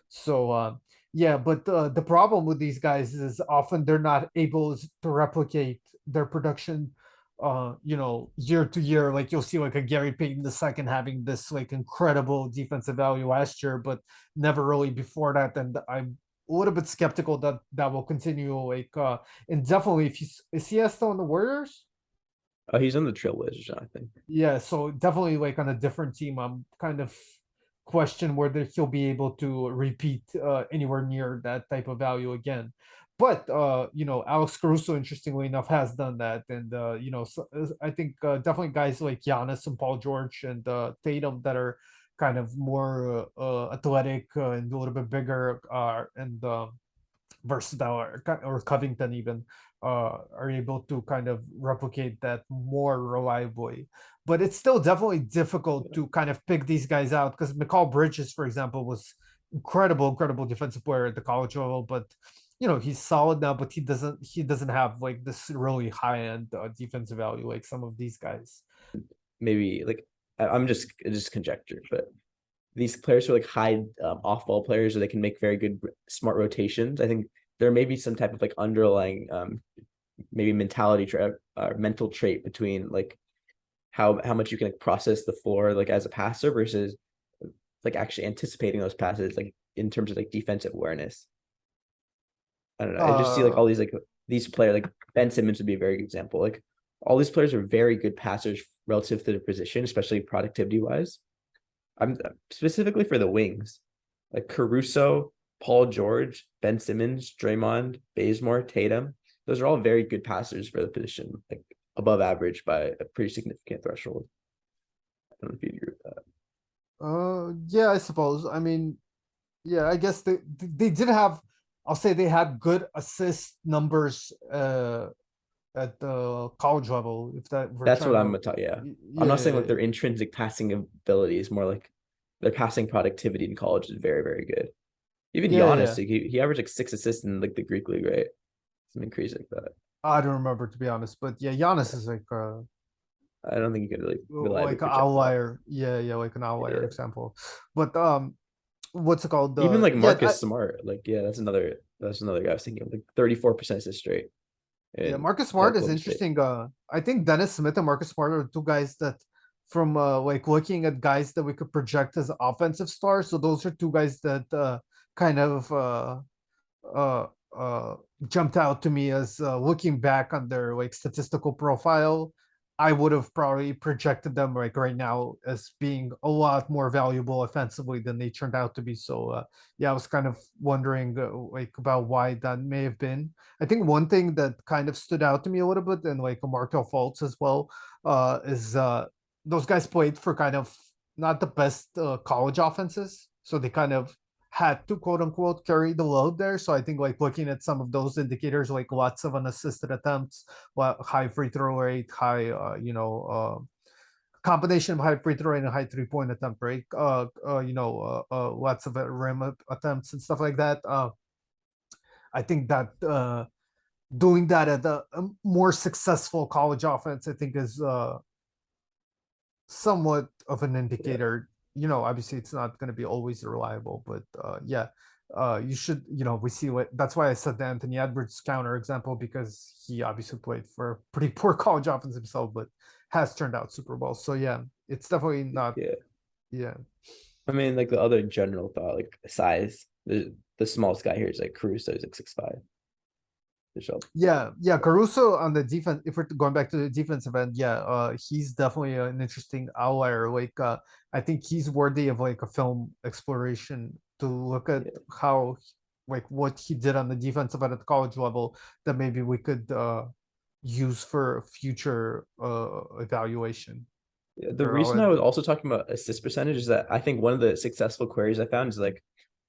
So yeah, but the problem with these guys is often they're not able to replicate their production year to year. Like you'll see like a Gary Payton the second having this like incredible defensive value last year, but never really before that. And a little bit skeptical that that will continue. And definitely if he's is he still in the Warriors? Oh, he's on the Trailblazers, I think. Yeah, so definitely like on a different team. I'm kind of question whether he'll be able to repeat anywhere near that type of value again. But Alex Caruso, interestingly enough, has done that, and so, I think definitely guys like Giannis and Paul George and Tatum that are kind of more athletic and a little bit bigger, and versatile or Covington even are able to kind of replicate that more reliably. But it's still definitely difficult Yeah. to kind of pick these guys out because McCall Bridges, for example, was incredible defensive player at the college level, but he's solid now, but he doesn't have like this really high end defensive value like some of these guys. Maybe like I'm just conjecture, but these players are like high off ball players, or they can make very good smart rotations. I think there may be some type of like underlying maybe mentality trait mental trait between like how much you can like process the floor like as a passer versus like actually anticipating those passes like in terms of like defensive awareness. I don't know. I just see like Uh, all these like these players like Ben Simmons would be a very good example. Like all these players are very good passers relative to their position, especially productivity wise. I'm specifically for the wings, like Caruso, Paul George, Ben Simmons, Draymond, Bazemore, Tatum. Those are all very good passers for the position, like above average by a pretty significant threshold. I don't know if you agree with that. yeah, I suppose. I mean, yeah, I guess they did have. I'll say they had good assist numbers at the college level. If that we're That's trying what I'm to, gonna tell. Yeah, I'm yeah, not saying like yeah, their intrinsic passing ability is more like their passing productivity in college is very very good. Even yeah, Giannis, yeah. like, he averaged like 6 assists in like the Greek league, right? Something crazy like that. I don't remember to be honest, but yeah, Giannis is I don't think you can really reliably like an project that. outlier. Yeah, yeah, like an outlier Yeah. example. But what's it called? Even like Yeah, Marcus Smart, like yeah, that's another guy I was thinking of, like 34% assist straight yeah, in Marcus Smart is Golden State. interesting. I think Dennis Smith and Marcus Smart are two guys that, from like looking at guys that we could project as offensive stars. So those are two guys that kind of uh, uh, jumped out to me as looking back on their like statistical profile. I would have probably projected them like right now as being a lot more valuable offensively than they turned out to be. So yeah, I was kind of wondering like about why that may have been. I think one thing that kind of stood out to me a little bit, and like Markel Fultz as well, is those guys played for kind of not the best college offenses, so they kind of had to quote unquote carry the load there. So I think like looking at some of those indicators, like lots of unassisted attempts, high free throw rate, high combination of high free throw rate and high 3 point attempt rate, lots of rim attempts and stuff like that. I think that doing that at a more successful college offense, I think is somewhat of an Yeah, indicator. Obviously it's not going to be always reliable, but yeah, you should, we see what that's why I said the Anthony Edwards counter example, because he obviously played for a pretty poor college offense himself, but has turned out super well. So yeah, it's definitely not. yeah. Yeah. I mean, like the other general thought, like size. The smallest guy here is like Caruso is like 6'5". Yeah, Caruso on the defense. If we're going back to the defensive end, yeah, he's definitely an interesting outlier. Like, I think he's worthy of like a film exploration to look at Yeah, how, like, what he did on the defensive end at the college level that maybe we could use for future evaluation. yeah. The Or reason I was also talking about assist percentage is that I think one of the successful queries I found is like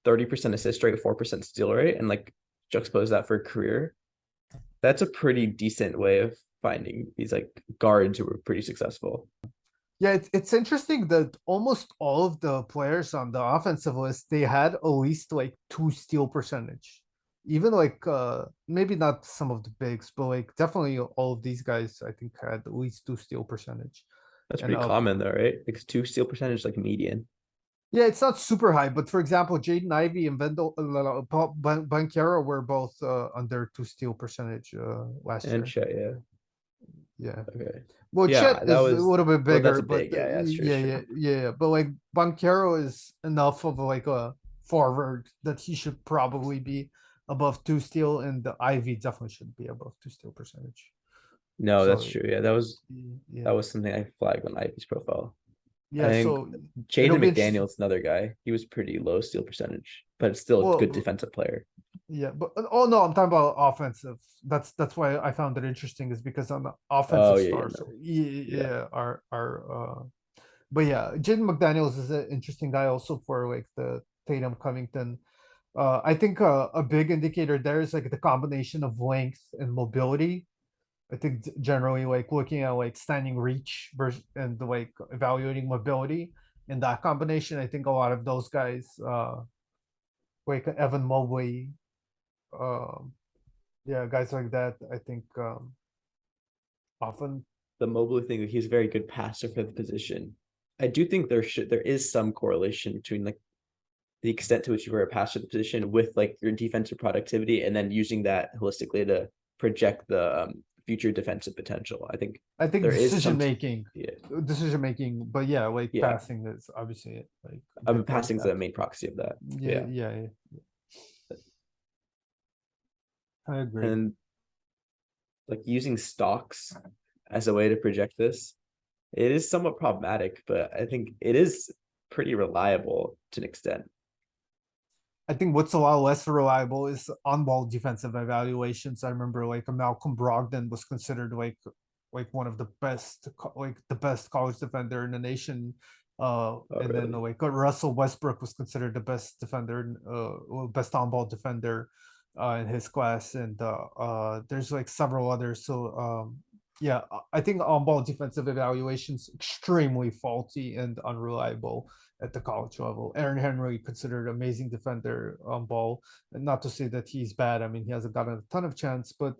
30% assist rate, 4% steal rate, and like juxtapose that for a career. That's a pretty decent way of finding these like guards who were pretty successful. Yeah, it's interesting that almost all of the players on the offensive list they had at least like two steal percentage. Even like maybe not some of the bigs, but like definitely all of these guys I think had at least two steal percentage. That's And pretty common though, right? Like two steal percentage like median. yeah, it's not super high, but for example, Jaden Ivey and Vendel Banquero were both under two steal percentage last And year. shit, yeah. Yeah. Okay. Well, Yeah, Chet that is a was little bit well, that's bigger, a but big, yeah, that's true, it's yeah, yeah, true. yeah. But like Banquero is enough of like a forward that he should probably be above 2 steal, and the Ivy definitely should be above 2 steal percentage. No, that's So true. Yeah, that was yeah, that was something I flagged on Ivy's profile. I yeah. think So it'll Jaden be interesting. McDaniel's another guy. He was pretty low steal percentage, but still a good Well, defensive player. yeah, but oh no, I'm talking about offensive. That's why I found it interesting, is because on the Oh offensive yeah, yeah, stars, no. Yeah. yeah, are but yeah, Jaden McDaniels is an interesting guy also for like the Tatum Covington. I think a big indicator there is like the combination of length and mobility. I think generally like looking at like standing reach versus and like evaluating mobility in that combination, I think a lot of those guys, like Evan Mobley, um, yeah, guys like that, I think often. The Mobley thing, he's a very good passer for the position. I do think there is some correlation between like the extent to which you were a passer the position with like your defensive productivity, and then using that holistically to project the future defensive potential. I think I think there is decision some, making, yeah, but yeah, like yeah. passing is obviously like a I'm big part of passing is the that. main proxy of that. Yeah, Yeah, yeah, yeah. I agree. and like using stocks as a way to project this, it is somewhat problematic, but I think it is pretty reliable to an extent. I think what's a lot less reliable is on-ball defensive evaluations. I remember like a Malcolm Brogdon was considered like one of the best, like the best college defender in the nation. Oh, And then really? like Russell Westbrook was considered the best defender, best on-ball defender in his class, and there's like several others. So yeah, I think on-ball defensive evaluations extremely faulty and unreliable at the college level. Aaron Henry considered amazing defender on ball, and not to say that he's bad. I mean, he hasn't gotten a ton of chance, but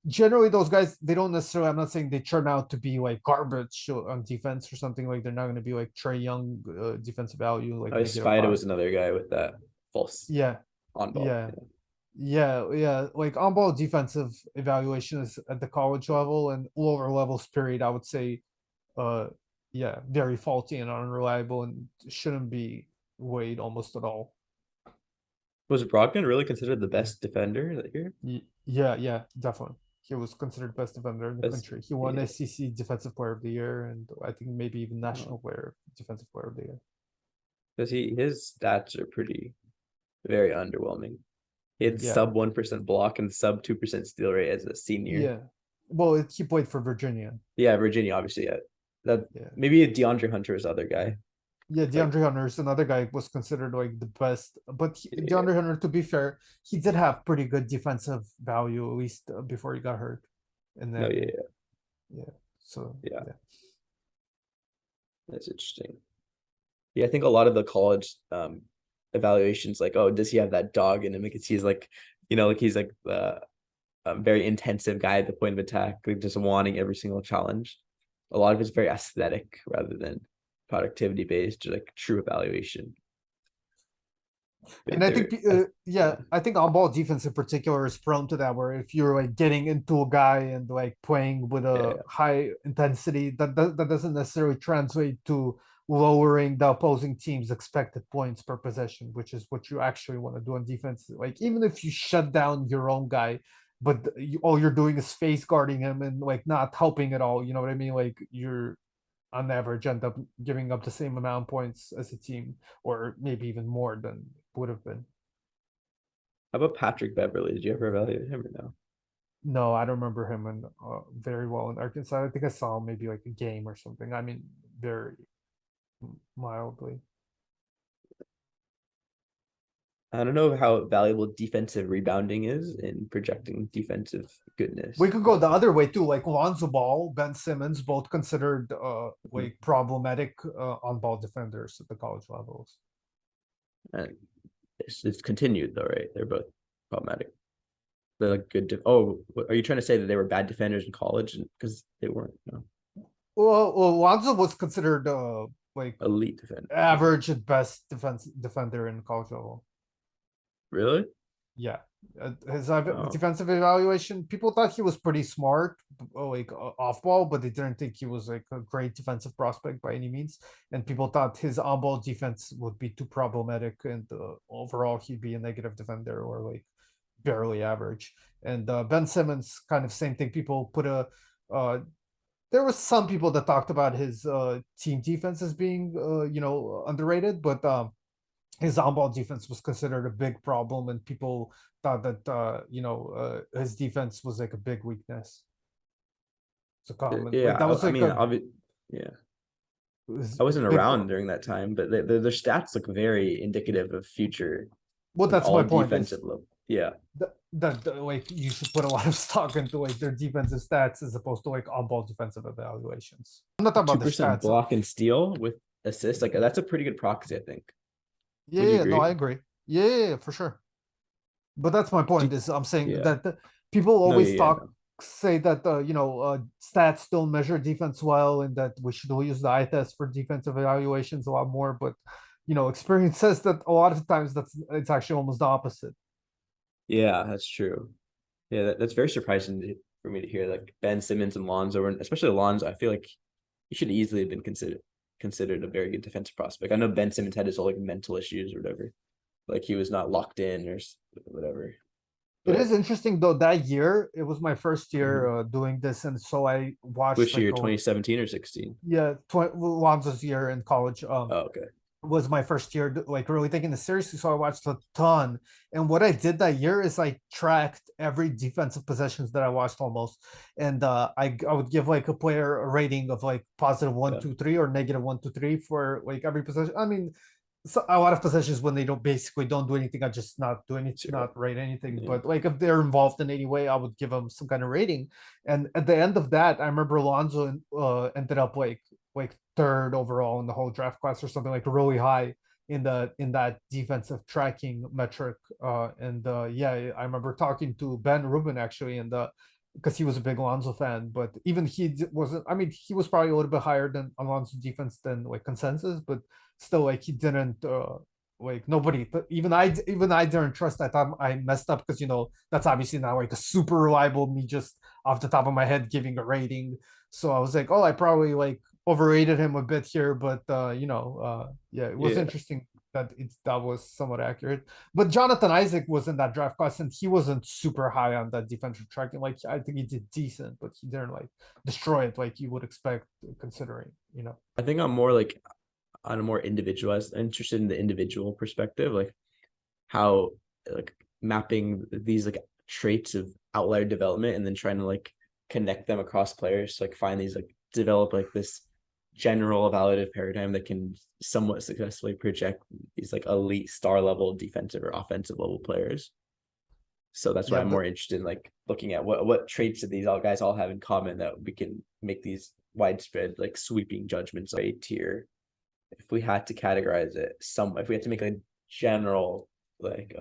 generally those guys, they don't necessarily, I'm not saying they turn out to be like garbage on defense or something. Like they're not going to be like Trey Young defensive value, like Oh, negative Spider five. was another guy with that false Yeah, on ball. yeah, Yeah. yeah. Like on ball defensive evaluations at the college level and lower levels period, I would say uh yeah, very faulty and unreliable and shouldn't be weighed almost at all. Was Brogdon really considered the best defender that year? Yeah, yeah, definitely. He was considered best defender in the That's country. He won yeah. SEC Defensive Player of the Year, and I think maybe even Oh, National Player Defensive Player of the Year. because his stats are pretty very underwhelming. He had Yeah, sub 1% block and sub 2% steal rate as a senior. yeah. Well, he played for Virginia. Yeah, Virginia obviously. Yeah, that Yeah, maybe DeAndre Hunter is the other guy. yeah. Like DeAndre Hunter is another guy was considered like the best, but yeah, DeAndre Hunter, to be fair, he did have pretty good defensive value at least before he got hurt, and no, then yeah, yeah. So yeah. yeah. That's interesting. Yeah, I think a lot of the college evaluations, like, oh, does he have that dog in him? Because he's like, like he's like the very intensive guy at the point of attack, like just wanting every single challenge. A lot of it's very aesthetic rather than productivity based or like true evaluation. And But I think, yeah, yeah, I think on ball defense in particular is prone to that, where if you're like getting into a guy and like playing with a yeah. high intensity, that doesn't necessarily translate to lowering the opposing team's expected points per possession, which is what you actually want to do on defense. Like, even if you shut down your own guy, but all you're doing is face guarding him and like not helping at all, you know what I mean? Like, you're on average end up giving up the same amount of points as a team, or maybe even more than would have been. How about Patrick Beverly? Did you ever evaluate him or no? No, I don't remember him in very well in Arkansas. I think I saw maybe like a game or something. I mean, very mildly. I don't know how valuable defensive rebounding is in projecting defensive We goodness, could go but the other way too, like Lonzo Ball, Ben Simmons, both considered like problematic on ball defenders at the college levels. it's continued though, right? They're both problematic. They're like good. Oh, are you trying to say that they were bad defenders in college? Because they weren't, no, Well, Lonzo was considered like elite defender. Yeah. average at best defense defender in college level. Really? Yeah, his Oh, defensive evaluation. People thought he was pretty smart, like off ball, but they didn't think he was like a great defensive prospect by any means. And people thought his on ball defense would be too problematic, and overall he'd be a negative defender or like barely average. And Ben Simmons, kind of same thing. People put a there was some people that talked about his team defense as being underrated, but his on-ball defense was considered a big problem, and people thought that his defense was like a big weakness. It's a common yeah. like that was I like mean, a yeah. was I a wasn't big around problem. during that time, but their stats look very indicative of future, Well, like that's my all point. Is defensive level. Yeah, that like you should put a lot of stock into like their defensive stats as opposed to like on-ball defensive evaluations. I'm not talking about the 2% stats. block and steal with assists. Like that's a pretty good proxy, I think. Yeah, Would you yeah, no, agree? I agree. Yeah, yeah, yeah, for sure. But that's my Do, point. Is I'm saying yeah. that people No, always yeah, yeah, talk no. say that stats don't measure defense well, and that we should use the eye test for defensive evaluations a lot more. But experience says that a lot of times it's actually almost the opposite. Yeah, that's true. Yeah, that's very surprising for me to hear. Like Ben Simmons and Lonzo, and especially Lonzo, I feel like he should easily have been considered a very good defensive prospect. I know Ben Simmons had his whole like mental issues or whatever, like he was not locked in or whatever. It is But interesting though. That year, it was my first year mhm. doing this, and so I watched Which like year, 2017 or 16? Lonzo's year in college. Oh, okay. Was my first year like really taking this seriously, so I watched a ton. And what I did that year is I tracked every defensive possessions that I watched almost, and I would give like a player a rating of like positive one Yeah. two three or negative one two three for like every possession. I mean, so a lot of possessions when they don't do anything, I just not do any Sure. not rate anything. Yeah. But like if they're involved in any way, I would give them some kind of rating. And at the end of that, I remember Alonzo ended up like third overall in the whole draft class or something like really high in that defensive tracking metric. And yeah, I remember talking to Ben Rubin actually, and because he was a big Alonzo fan, but even wasn't. I mean, he was probably a little bit higher than Alonzo defense than like consensus, but still like he didn't like nobody but even I didn't trust. I thought I messed up because that's obviously not like a super reliable me just off the top of my head giving a rating. So I was like, oh, I probably like overrated him a bit here, but yeah, it was Yeah. interesting that that was somewhat accurate. But Jonathan Isaac was in that draft class, and he wasn't super high on that defensive tracking. Like I think he did decent, but he didn't like destroy it like you would expect, considering. I think I'm more like on a more individualized, interested in the individual perspective, like how like mapping these like traits of outlier development and then trying to like connect them across players, like find these like develop like this general evaluative paradigm that can somewhat successfully project these like elite star level defensive or offensive level players. So that's why Yeah, I'm more interested in like looking at what traits do these all guys all have in common that we can make these widespread like sweeping judgments of a tier. If we had to categorize it, if we had to make a general like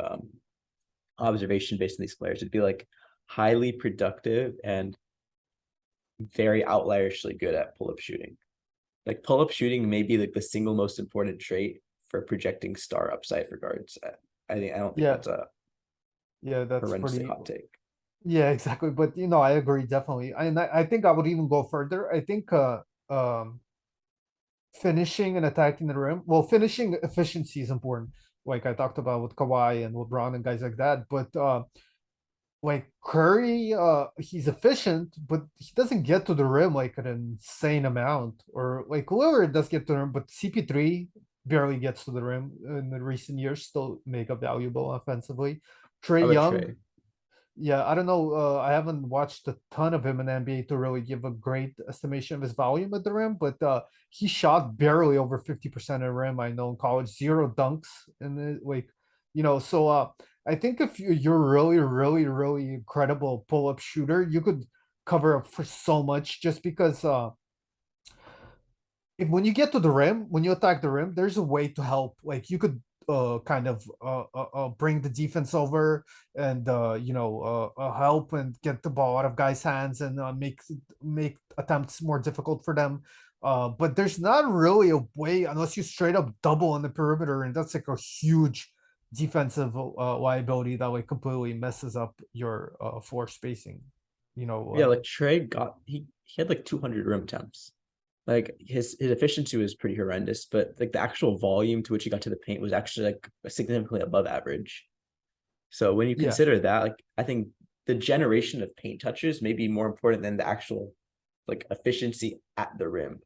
observation based on these players, it'd be like highly productive and very outlierishly good at pull-up shooting. Like pull-up shooting may be like the single most important trait for projecting star upside for guards. I don't think yeah, that's a yeah, that's horrendously pretty. hot take. Yeah, exactly. But I agree definitely. And I think I would even go further. I think um finishing and attacking the rim. Well, finishing efficiency is important, like I talked about with Kawhi and LeBron and guys like that. But like Curry, he's efficient, but he doesn't get to the rim like an insane amount. Or like Lillard does get to the rim, but CP3 barely gets to the rim in the recent years. Still make up valuable offensively. Trey How about Young, Trey? yeah, I don't know. I haven't watched a ton of him in NBA to really give a great estimation of his volume at the rim, but he shot barely over 50% of rim. I know in college, zero dunks, and like, so I think if you're really, really, really incredible pull up shooter, you could cover up for so much just because when you get to the rim, when you attack the rim, there's a way to help. Like you could kind of bring the defense over and help and get the ball out of guys' hands and make attempts more difficult for them. But there's not really a way unless you straight up double on the perimeter, and that's like a huge defensive liability that like completely messes up your floor spacing. You know, Yeah, like Trey got he had like 200 rim attempts. Like his efficiency was pretty horrendous, but like the actual volume to which he got to the paint was actually like significantly above average. So when you yeah, consider that, like I think the generation of paint touches may be more important than the actual like efficiency at the rim.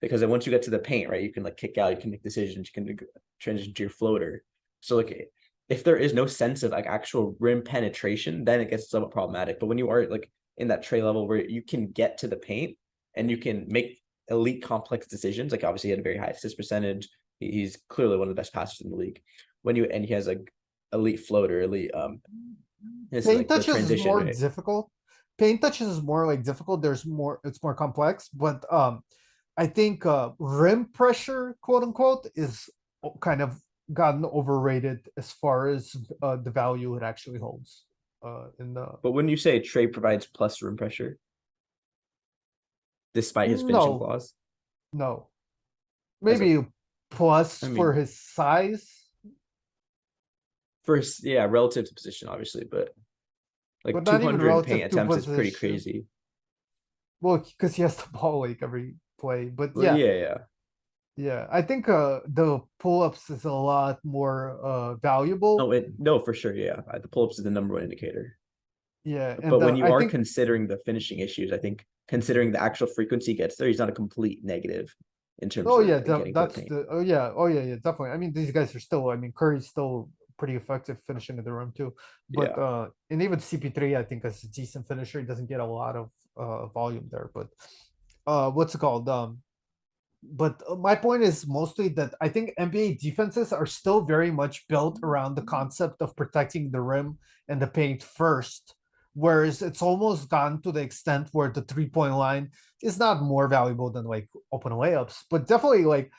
Because then once you get to the paint, right, you can like kick out, you can make decisions, you can transition to your floater. So like if there is no sense of like actual rim penetration, then it gets somewhat problematic. But when you are like in that tray level where you can get to the paint and you can make elite complex decisions, like obviously he had a very high assist percentage. He's clearly one of the best passers in the league. When you and he has like elite floater, elite this is paint like the touches is transition, more right? difficult. Paint touches is more like difficult. There's more. It's more complex, but I think rim pressure, quote unquote, is kind of gotten overrated as far as the value it actually holds. In the But when you say Trey provides plus rim pressure despite his finishing no, flaws, no, as a maybe plus I for mean, his size, first, yeah, relative to position, obviously, but like but not even 200 paint relative to attempts is pretty position. crazy. Well, because he has the ball like every play. But Well, yeah, yeah, yeah. yeah, I think the pull-ups is a lot more valuable. Oh, no, for sure, yeah. The pull-ups is the number one indicator. Yeah, and But when you I are think considering the finishing issues, I think considering the actual frequency he gets there, he's not a complete negative in terms oh of yeah, getting to the that's paint. the oh yeah, yeah, definitely. I mean, these guys are still. I mean, Curry's still pretty effective finishing in the rim too. But Yeah. and even CP3, I think is a decent finisher. He doesn't get a lot of volume there, but what's it called? But my point is mostly that I think NBA defenses are still very much built around the concept of protecting the rim and the paint first. Whereas it's almost gone to the extent where the 3 point line is not more valuable than like open layups, but definitely like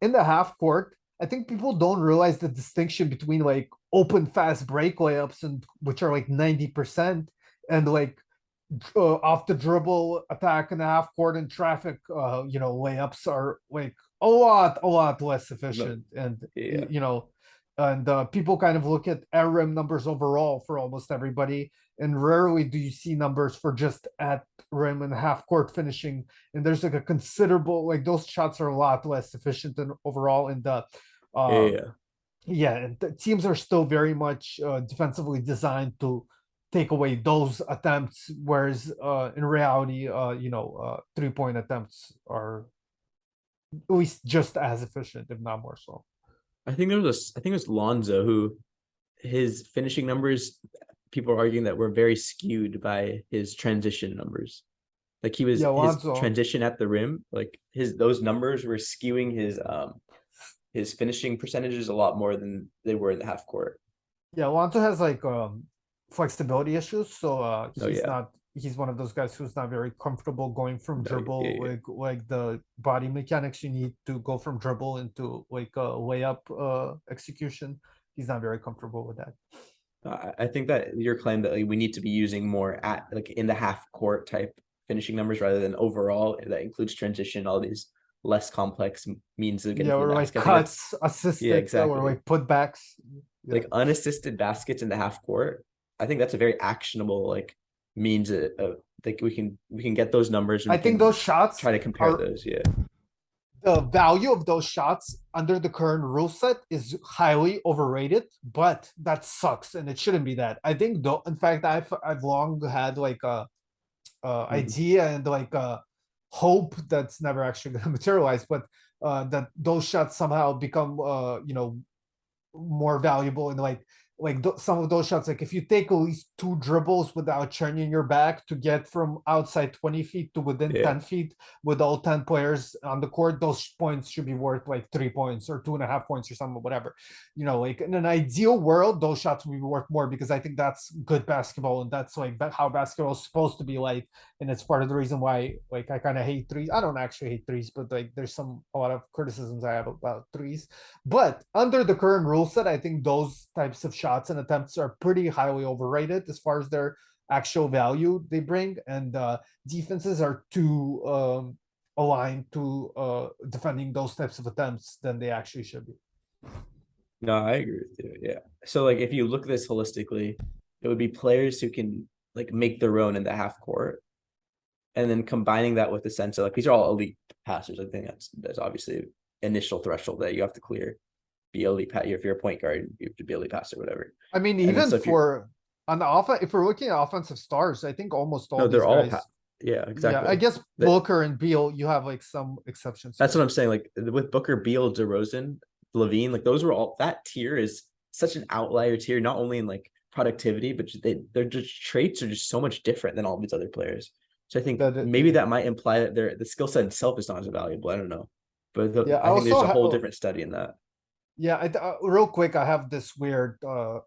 in the half court, I think people don't realize the distinction between like open fast break layups and which are like 90% and like off the dribble attack in the half court and traffic layups are like a lot less No, efficient and yeah. and people kind of look at air rim numbers overall for almost everybody and rarely do you see numbers for just at rim and half court finishing and there's like a considerable like those shots are a lot less efficient than overall in the Yeah, uh yeah. yeah, and the teams are still very much defensively designed to take away those attempts, whereas in reality, 3 point attempts are at least just as efficient, if not more so. I think it was Lonzo who his finishing numbers, people are arguing that were very skewed by his transition numbers. Like he was Yeah, his Lonzo. transition at the rim, like his those numbers were skewing his finishing percentages a lot more than they were in the half court. Yeah, Lonzo has like flexibility issues, so Oh yeah, he's one of those guys who's not very comfortable going from no, yeah, dribble yeah. like the body mechanics you need to go from dribble into like a layup execution. He's not very comfortable with that. I think that your claim that like, we need to be using more at like in the half court type finishing numbers rather than overall that includes transition, all these less complex means of getting Yeah, to the or like basket. I think that's cuts, yeah, assisted, or exactly. like putbacks. Yeah, Like unassisted baskets in the half court. I think that's a very actionable like means of like we can get those numbers and I we think can those shots try to compare are those. Yeah. the value of those shots under the current rule set is highly overrated, but that sucks and it shouldn't be that. I think though, in fact, I've long had like a Mm, idea and like a hope that's never actually going to materialize, but that those shots somehow become more valuable and like some of those shots like if you take at least two dribbles without turning your back to get from outside 20 feet to within yeah. 10 feet with all 10 players on the court, those points should be worth like 3 points or 2.5 points or something, whatever. Like in an ideal world those shots would be worth more because I think that's good basketball and that's like how basketball is supposed to be like, and it's part of the reason why like I kind of hate threes. I don't actually hate threes, but like there's a lot of criticisms I have about threes. But under the current rule set, I think those types of shots and attempts are pretty highly overrated as far as their actual value they bring. And defenses are too aligned to defending those types of attempts than they actually should be. No, I agree with you. Yeah. So like if you look at this holistically, it would be players who can like make their own in the half court, and then combining that with the sense of like these are all elite passers. I think that's obviously initial threshold that you have to clear. Be elite if you're a point guard, you have to be elite passer, whatever. I mean, And then even so if you're for on the offense, if we're looking at offensive stars, I think almost all no, they're these all guys. yeah, Yeah, I exactly. guess That Booker and Beal, you have like some exceptions that's here. what I'm saying. Like with Booker, Beal, DeRozan, Levine, like those were all that tier is such an outlier tier, not only in like productivity, but their just traits are just so much different than all these other players. So I think maybe Yeah. that might imply that the skill set itself is not as valuable. I don't know, but Yeah, I I think also there's a whole different study in that. yeah, real quick, I have this weird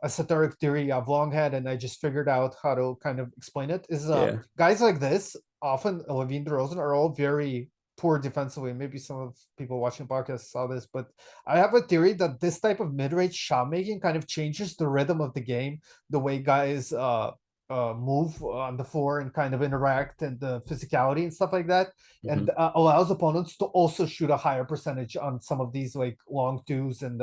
esoteric theory I've long had, and I just figured out how to kind of explain it. Is Yeah. guys like this, often Levine DeRozan, are all very poor defensively. Maybe some of people watching the podcast saw this, but I have a theory that this type of mid-range shot making kind of changes the rhythm of the game, the way guys move on the floor and kind of interact, and the physicality and stuff like that, and Hmm. allows opponents to also shoot a higher percentage on some of these like long twos and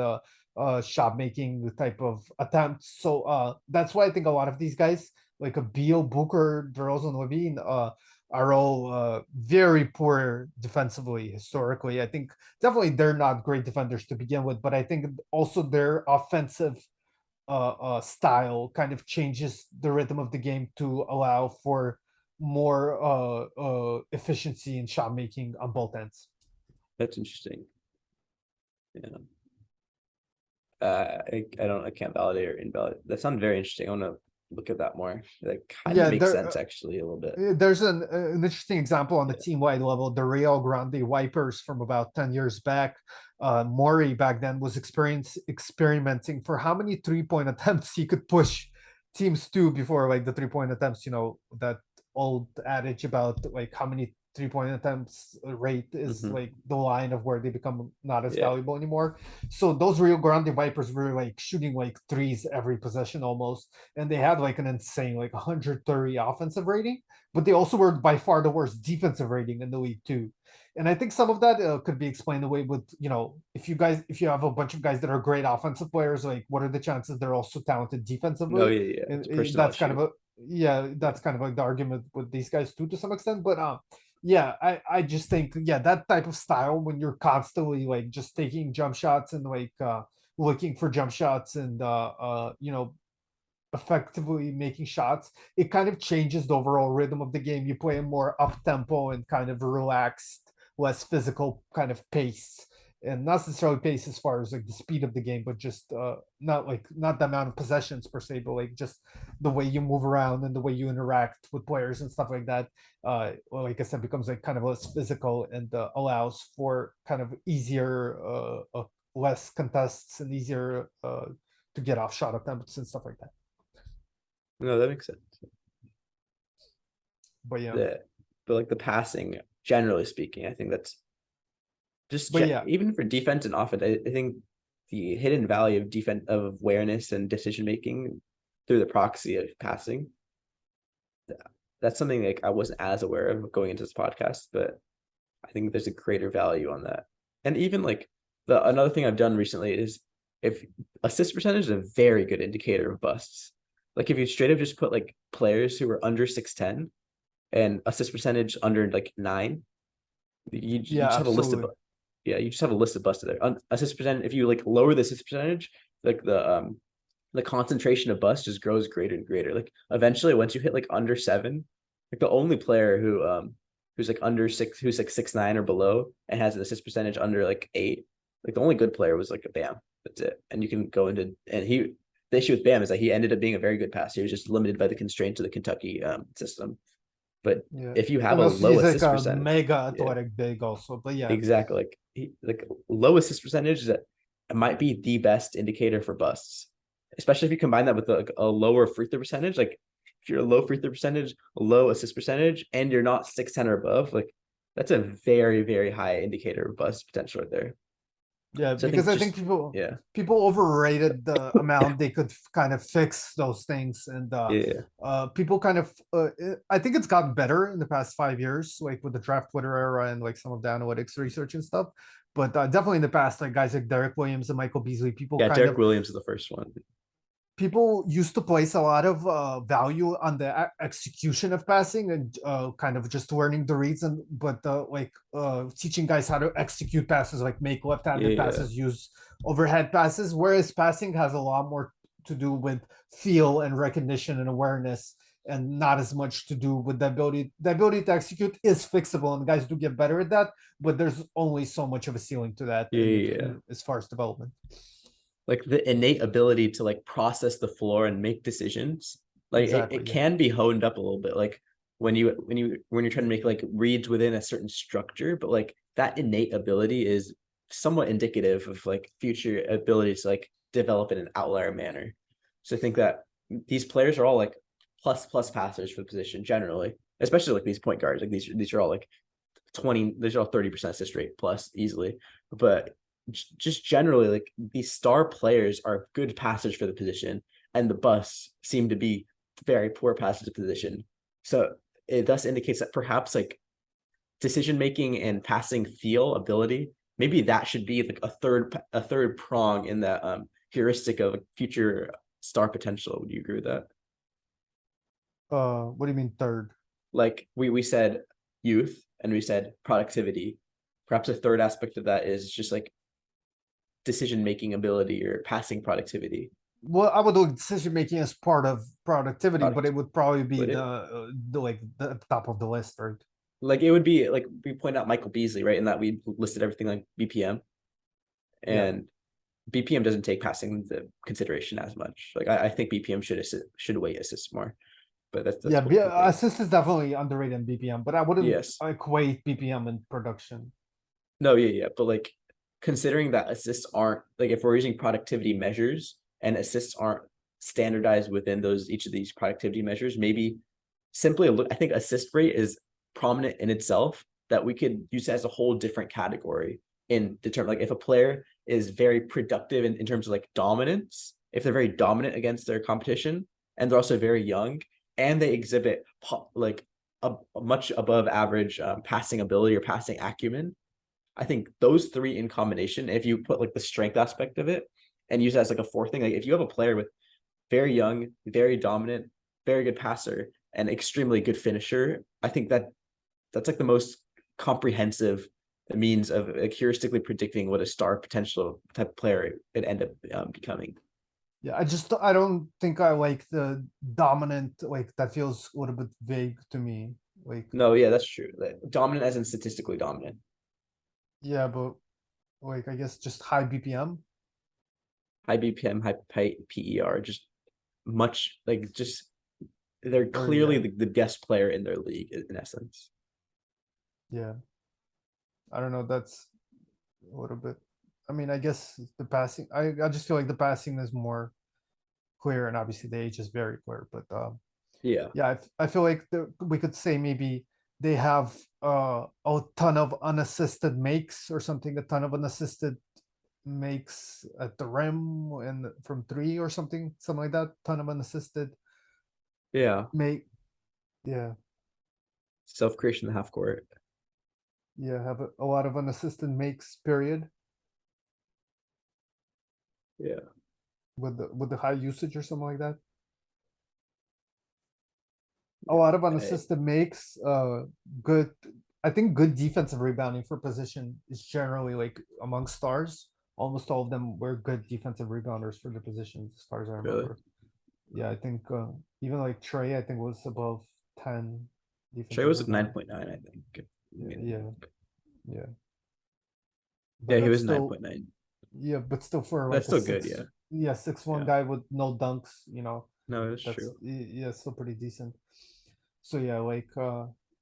shot making type of attempts. So that's why I think a lot of these guys like a Beal, Booker, DeRozan, Levine are all very poor defensively historically. I think definitely they're not great defenders to begin with, but I think also their offensive style kind of changes the rhythm of the game to allow for more efficiency in shot making on both ends. That's interesting. Yeah. I can't validate or invalidate. That sounds very interesting. I want to look at that more. That kind of Yeah, makes there sense actually a little bit. there's an interesting example on the Yeah. team wide level. The Rio Grande Wipers from about 10 years back. Maury back then was experimenting for how many 3-point attempts he could push teams to before like the 3-point attempts, that old adage about like how many 3-point attempts rate is Hmm. like the line of where they become not as Yeah. valuable anymore. So those Rio Grande Vipers were like shooting like threes every possession almost, and they had like an insane like 130 offensive rating, but they also were by far the worst defensive rating in the league too. And I think some of that could be explained away with, if you have a bunch of guys that are great offensive players, like what are the chances they're also talented No, defensively? yeah, yeah. It's a personal That's kind issue. of a yeah, Yeah. that's kind of like the argument with these guys too to some extent. But yeah, I just think yeah, that type of style when you're constantly like just taking jump shots and like looking for jump shots and effectively making shots, it kind of changes the overall rhythm of the game. You play a more up tempo and kind of relaxed, less physical kind of pace. And not necessarily pace as far as like the speed of the game, but just not the amount of possessions per se, but like just the way you move around and the way you interact with players and stuff like that. Like I said, becomes like kind of less physical and allows for kind of easier, less contests and easier to get off shot attempts and stuff like that. No, that makes sense. But yeah, The but like the passing, generally speaking, I think that's just but yeah, even for defense and offense. I think the hidden value of defense of awareness and decision making through the proxy of passing. That's something like I wasn't as aware of going into this podcast, but I think there's a greater value on that. And even like the another thing I've done recently is if assist percentage is a very good indicator of busts. Like if you straight up just put like players who are under 6'10" and assist percentage under like 9, you yeah, just have a list of absolutely. yeah, you just have a list of busted there. Assist percentage, if you like lower the assist percentage, like the concentration of bust just grows greater and greater. Like eventually once you hit like under 7, like the only player who's like under 6, who's like 6'9" or below and has an assist percentage under like 8, like the only good player was like a Bam. That's it. And you can go into and the issue with Bam is that he ended up being a very good passer. He was just limited by the constraints of the Kentucky system. But Yeah, if you have and a also low he's like assist a percentage, mega yeah, athletic big also. But yeah, exactly. Like low assist percentage that might be the best indicator for busts, especially if you combine that with a lower free throw percentage. Like if you're a low free throw percentage, a low assist percentage, and you're not 6'10" or above, like that's a very very high indicator of bust potential right there. yeah, So I because think I think just people yeah, people overrated the amount they could kind of fix those things, and yeah, people kind of I think it's gotten better in the past 5 years, like with the draft Twitter era and like some of the analytics research and stuff. But definitely in the past, like guys like Derek Williams and Michael Beasley, people Yeah, kind Derek of Williams is the first one. people used to place a lot of value on the execution of passing and kind of just learning the reads and but like teaching guys how to execute passes, like make left-handed Yeah, passes, use overhead passes, whereas passing has a lot more to do with feel and recognition and awareness, and not as much to do with the ability to execute is fixable, and guys do get better at that, but there's only so much of a ceiling to that yeah, yeah, yeah. as far as development. Like the innate ability to like process the floor and make decisions, like Exactly, it yeah. can be honed up a little bit. Like when you're trying to make like reads within a certain structure, but like that innate ability is somewhat indicative of like future ability to like develop in an outlier manner. So I think that these players are all like plus passers for the position generally, especially like these point guards. Like these are all like 20, these are all 30% assist rate plus easily. But just generally, like these star players are good passers for the position, and the busts seem to be very poor passers of position. So it thus indicates that perhaps like decision making and passing feel ability, maybe that should be like a third prong in that heuristic of future star potential. Would you agree with that? What do you mean third? Like we said youth and we said productivity. Perhaps a third aspect of that is just like decision making ability or passing productivity. Well, I would look decision making as part of productivity, but Product it would probably be would the, it? like the top of the list, right? Like it would be like we point out Michael Beasley, right? In that we listed everything like BPM, Yeah, and BPM doesn't take passing into consideration as much. Like I think BPM should weight assists more, but that's yeah. what we think. Assist is definitely underrated in BPM, but I wouldn't Yes. equate BPM in production. No, yeah. But like considering that assists aren't like if we're using productivity measures and assists aren't standardized within those each of these productivity measures, maybe simply look, I think assist rate is prominent in itself that we could use as a whole different category in determine like if a player is very productive in terms of like dominance, if they're very dominant against their competition and they're also very young and they exhibit like a much above average passing ability or passing acumen. I think those three in combination, if you put like the strength aspect of it and use it as like a fourth thing, like if you have a player with very young, very dominant, very good passer, and extremely good finisher, I think that that's like the most comprehensive means of like, heuristically predicting what a star potential type of player it end up becoming. Yeah, I don't think I like the dominant, like that feels a little bit vague to me. Like, No, yeah, that's true. Like, dominant as in statistically dominant. yeah, but like I guess just high BPM. High BPM, high PER, just much like just they're Or clearly yeah, the best player in their league in essence. yeah. I don't know. That's a little bit. I mean, I guess the passing. I just feel like the passing is more clear, and obviously the age is very clear. But Yeah. yeah, I feel like we could say maybe they have a ton of unassisted makes or something, a ton of unassisted makes at the rim and from three or something like that. Ton of unassisted Yeah. make. Yeah, Self creation in the half court. yeah, have a lot of unassisted makes. Period. Yeah. With the high usage or something like that. A lot of I, unassisted makes. Good. I think good defensive rebounding for position is generally like among stars. Almost all of them were good defensive rebounders for their positions, as far as I really. remember. Yeah, I think even like Trey, I think was above 10 Trey defensive was at rebounding. 9.9, I think. Yeah, yeah, but Yeah, he that's was still 9.9. yeah, but still for That's like a still good, yeah. 6'1" Yeah. guy with no dunks, No, that's that's true. yeah, still pretty decent. So yeah, like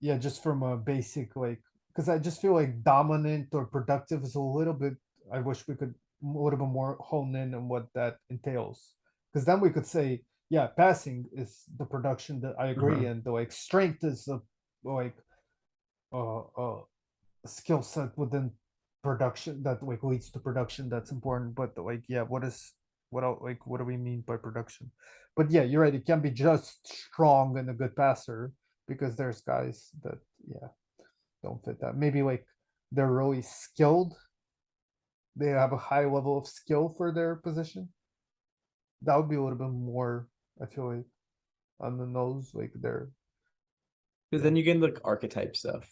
yeah, just from a basic like, because I just feel like dominant or productive is a little bit. I wish we could a little bit more hone in on what that entails, because then we could say, yeah, passing is the production that I agree, Uh-huh. and the like strength is the like skill set within production that like leads to production that's important. But like, yeah, what do we mean by production? But yeah, you're right, it can be just strong and a good passer, because there's guys that, yeah, don't fit that. Maybe like they're really skilled, they have a high level of skill for their position. That would be a little bit more, I feel like, on the nose, like they're Because then you get like archetype stuff.